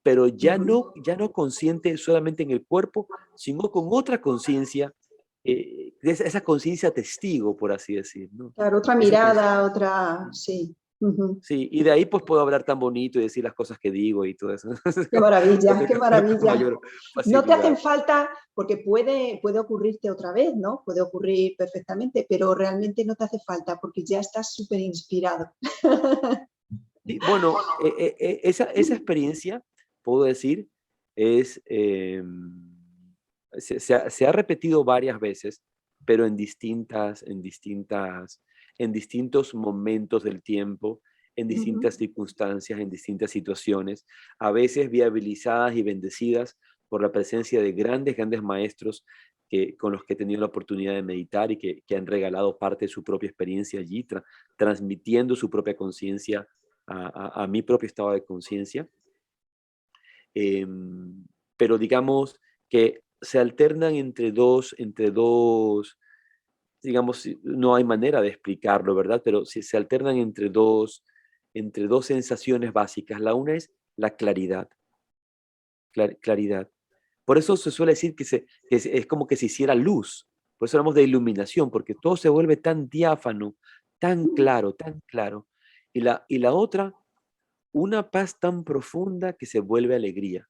pero Ujú. ya no consciente solamente en el cuerpo, sino con otra conciencia, esa conciencia testigo, por así decir, ¿no? Claro, otra Esa mirada, otra, sí. Ujú. sí, y de ahí pues puedo hablar tan bonito y decir las cosas que digo y todo eso. Qué maravilla, qué Con maravilla. mayor No te hacen facilidad. falta, porque puede ocurrirte otra vez, ¿no? Puede ocurrir perfectamente, pero realmente no te hace falta porque ya estás súper inspirado. Sí, bueno, esa experiencia, puedo decir, es, se ha repetido varias veces, pero en distintos momentos del tiempo, en Ujú. distintas circunstancias, en distintas situaciones, a veces viabilizadas y bendecidas por la presencia de grandes maestros con los que he tenido la oportunidad de meditar y que han regalado parte de su propia experiencia allí, transmitiendo su propia conciencia a mi propio estado de conciencia, pero digamos que se alternan entre dos, digamos, no hay manera de explicarlo, ¿verdad? Pero se alternan entre dos sensaciones básicas. La una es la claridad, claridad. Por eso se suele decir que es como que se hiciera luz. Por eso hablamos de iluminación, porque todo se vuelve tan diáfano, tan claro, tan claro. Y la otra, una paz tan profunda que se vuelve alegría,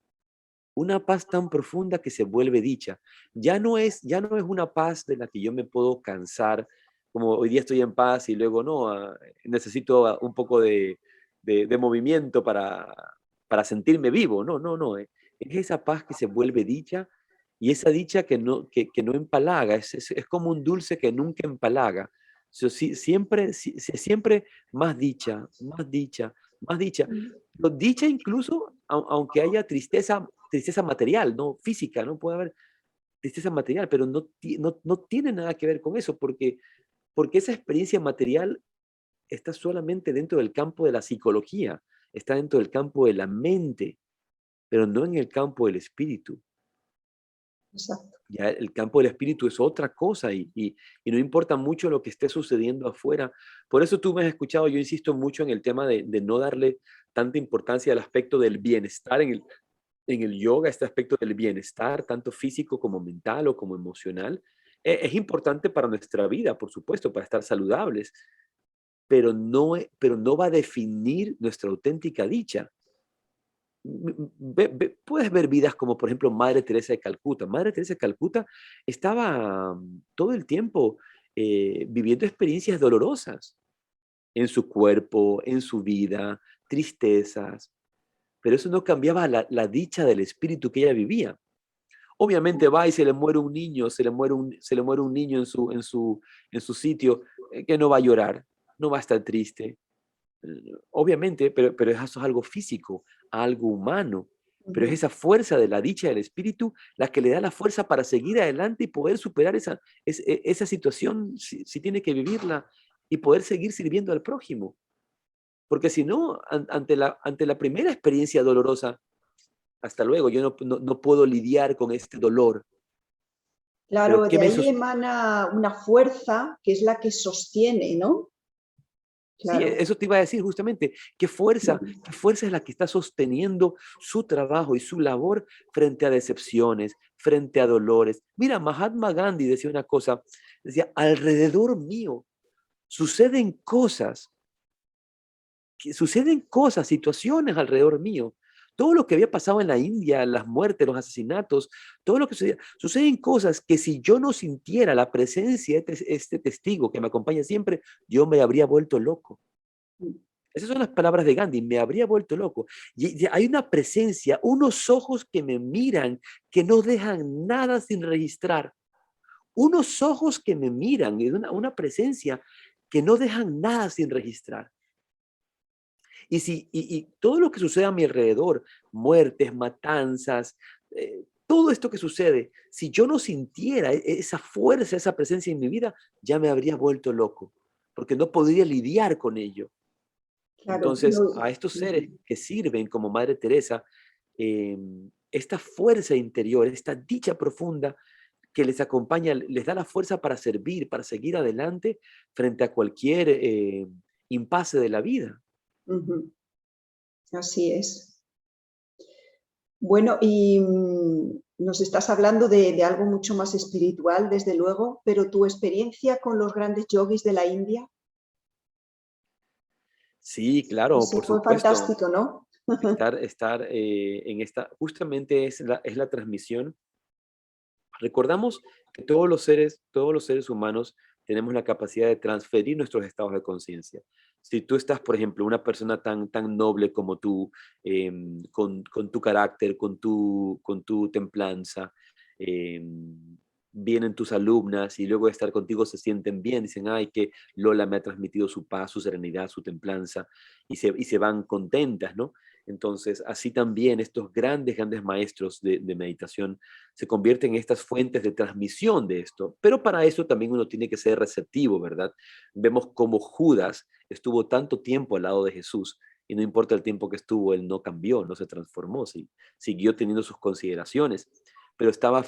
una paz tan profunda que se vuelve dicha. Ya no es una paz de la que yo me puedo cansar, como hoy día estoy en paz y luego no, necesito un poco de movimiento para sentirme vivo. No, no, no. Es esa paz que se vuelve dicha y esa dicha que no empalaga, es como un dulce que nunca empalaga. Siempre más dicha, más dicha, más dicha. Dicha incluso, aunque haya tristeza material, no física, no puede haber tristeza material, pero no tiene nada que ver con eso, porque esa experiencia material está solamente dentro del campo de la psicología, está dentro del campo de la mente, pero no en el campo del espíritu. Exacto. Ya el campo del espíritu es otra cosa y no importa mucho lo que esté sucediendo afuera. Por eso tú me has escuchado, yo insisto mucho en el tema de no darle tanta importancia al aspecto del bienestar en el yoga, este aspecto del bienestar, tanto físico como mental o como emocional. Es importante para nuestra vida, por supuesto, para estar saludables, pero no va a definir nuestra auténtica dicha. Puedes ver vidas como, por ejemplo, Madre Teresa de Calcuta. Madre Teresa de Calcuta estaba todo el tiempo viviendo experiencias dolorosas en su cuerpo, en su vida, tristezas, pero eso no cambiaba la dicha del espíritu que ella vivía. Obviamente va y se le muere un niño, se le muere un niño en su sitio, que no va a llorar, no va a estar triste. Obviamente, pero eso es algo físico, algo humano. Pero es esa fuerza de la dicha del espíritu la que le da la fuerza para seguir adelante y poder superar esa situación, si tiene que vivirla, y poder seguir sirviendo al prójimo. Porque si no, ante la primera experiencia dolorosa, hasta luego, yo no puedo lidiar con este dolor. Pero Claro, ¿qué de me ahí sostiene? emana una fuerza que es la que sostiene, ¿no? Sí, Claro. eso te iba a decir justamente. ¿Qué fuerza es la que está sosteniendo su trabajo y su labor frente a decepciones, frente a dolores? Mira, Mahatma Gandhi decía una cosa, decía, alrededor mío suceden cosas suceden cosas, situaciones alrededor mío. Todo lo que había pasado en la India, las muertes, los asesinatos, todo lo que suceden cosas que si yo no sintiera la presencia de este testigo que me acompaña siempre, yo me habría vuelto loco. Esas son las palabras de Gandhi, me habría vuelto loco. Y hay una presencia, unos ojos que me miran, que no dejan nada sin registrar. Unos ojos que me miran, y una presencia que no dejan nada sin registrar. Y todo lo que sucede a mi alrededor, muertes, matanzas, todo esto que sucede, si yo no sintiera esa fuerza, esa presencia en mi vida, ya me habría vuelto loco, porque no podría lidiar con ello. Claro, Entonces, a estos seres que sirven como Madre Teresa, esta fuerza interior, esta dicha profunda que les acompaña, les da la fuerza para servir, para seguir adelante frente a cualquier impasse de la vida. así es. Bueno, y nos estás hablando de algo mucho más espiritual, desde luego, pero tu experiencia con los grandes yogis de la India, Sí, claro, eso por fue supuesto. fantástico, ¿no? Estar en esta, justamente es la transmisión. Recordamos que todos los seres humanos tenemos la capacidad de transferir nuestros estados de conciencia. Si tú estás, por ejemplo, una persona tan noble como tú, con tu carácter, con tu templanza, vienen tus alumnas y luego de estar contigo se sienten bien, dicen, ay, que Lola me ha transmitido su paz, su serenidad, su templanza, y se van contentas, ¿no? Entonces, así también estos grandes maestros de meditación se convierten en estas fuentes de transmisión de esto. Pero para eso también uno tiene que ser receptivo, ¿verdad? Vemos cómo Judas estuvo tanto tiempo al lado de Jesús y no importa el tiempo que estuvo, él no cambió, no se transformó, ¿sí? Siguió teniendo sus consideraciones, pero estaba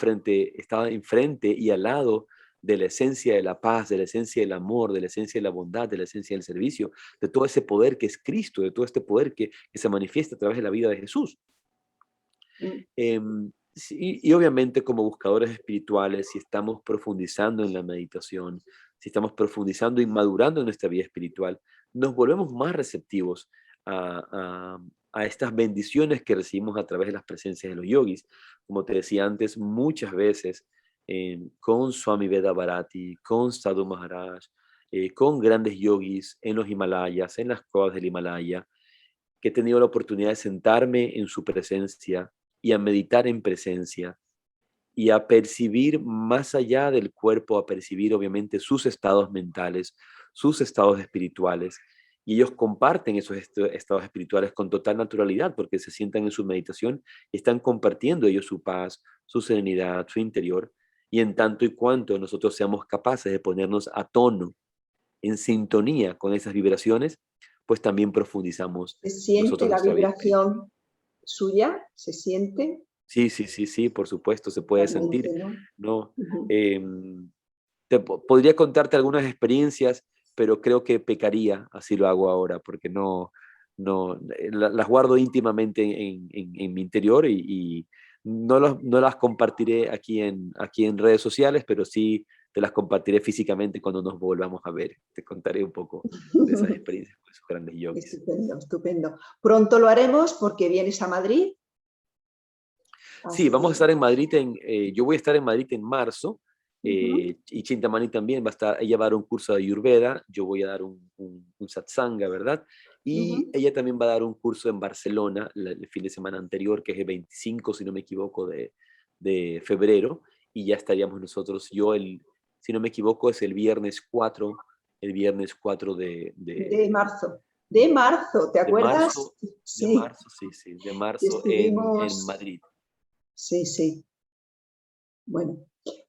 enfrente y al lado de la esencia de la paz, de la esencia del amor, de la esencia de la bondad, de la esencia del servicio, de todo ese poder que es Cristo, de todo este poder que se manifiesta a través de la vida de Jesús. Sí, y obviamente como buscadores espirituales, si estamos profundizando en la meditación, si estamos profundizando y madurando en nuestra vida espiritual, nos volvemos más receptivos a estas bendiciones que recibimos a través de las presencias de los yogis. Como te decía antes, muchas veces con Swami Veda Bharati, con Sadhu Maharaj, con grandes yogis en los Himalayas, en las cuevas del Himalaya, que he tenido la oportunidad de sentarme en su presencia y a meditar en presencia y a percibir más allá del cuerpo, a percibir obviamente sus estados mentales, sus estados espirituales. Y ellos comparten esos estados espirituales con total naturalidad porque se sientan en su meditación y están compartiendo ellos su paz, su serenidad, su interior. Y en tanto y cuanto nosotros seamos capaces de ponernos a tono, en sintonía con esas vibraciones, pues también profundizamos ¿Se siente nosotros la nuestra vida espiritual. vibración suya? ¿Se siente? Sí, sí, sí, sí, por supuesto, se puede Totalmente, sentir, ¿no? ¿no? Em, podría contarte algunas experiencias, pero creo que pecaría, así lo hago ahora, porque las guardo íntimamente en mi interior y no las compartiré aquí en redes sociales, pero sí te las compartiré físicamente cuando nos volvamos a ver. Te contaré un poco de esas experiencias con esos grandes yogis. Estupendo, estupendo. Pronto lo haremos porque vienes a Madrid. Sí, Así vamos a estar en Madrid, yo voy a estar en Madrid en marzo. Y Chintamani también va a estar, ella va a dar un curso de Ayurveda, yo voy a dar un satsanga, ¿verdad? Y ella también va a dar un curso en Barcelona el fin de semana anterior, que es el 25, si no me equivoco, de febrero, y ya estaríamos nosotros, si no me equivoco, es el viernes 4 De marzo. De marzo, ¿te de acuerdas? marzo, Sí, de marzo en estuvimos. Madrid. Sí, sí. Bueno,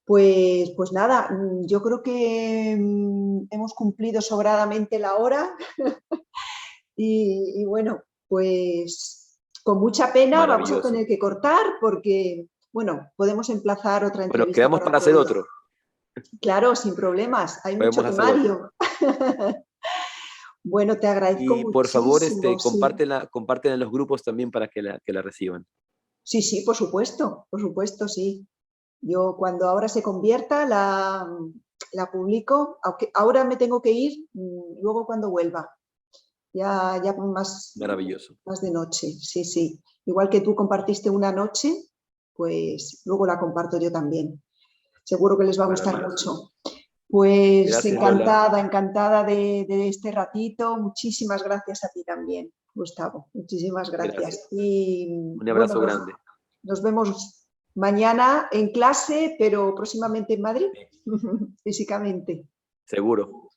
pues nada, yo creo que hemos cumplido sobradamente la hora y bueno, pues con mucha pena vamos a Maravilloso. tener que cortar porque, bueno, podemos emplazar otra Bueno, entrevista quedamos para para otro hacer día. otro. Claro, sin problemas, hay mucho Podemos hacer otro. temario. Bueno, te agradezco Y por favor, muchísimo, sí. compártela en los grupos también para que la reciban. Sí, sí, por supuesto, sí. Yo cuando ahora se convierta la publico, aunque ahora me tengo que ir, luego cuando vuelva, ya Maravilloso. más de noche, sí, sí. Igual que tú compartiste una noche, pues luego la comparto yo también. Seguro que les va a gustar Maravilloso. mucho. Pues Gracias, Lola. encantada, encantada de este ratito. Muchísimas gracias a ti también, Gustavo. Muchísimas gracias. Gracias. Y Un bueno, abrazo grande. nos vemos mañana en clase, pero próximamente en Madrid, físicamente. Seguro.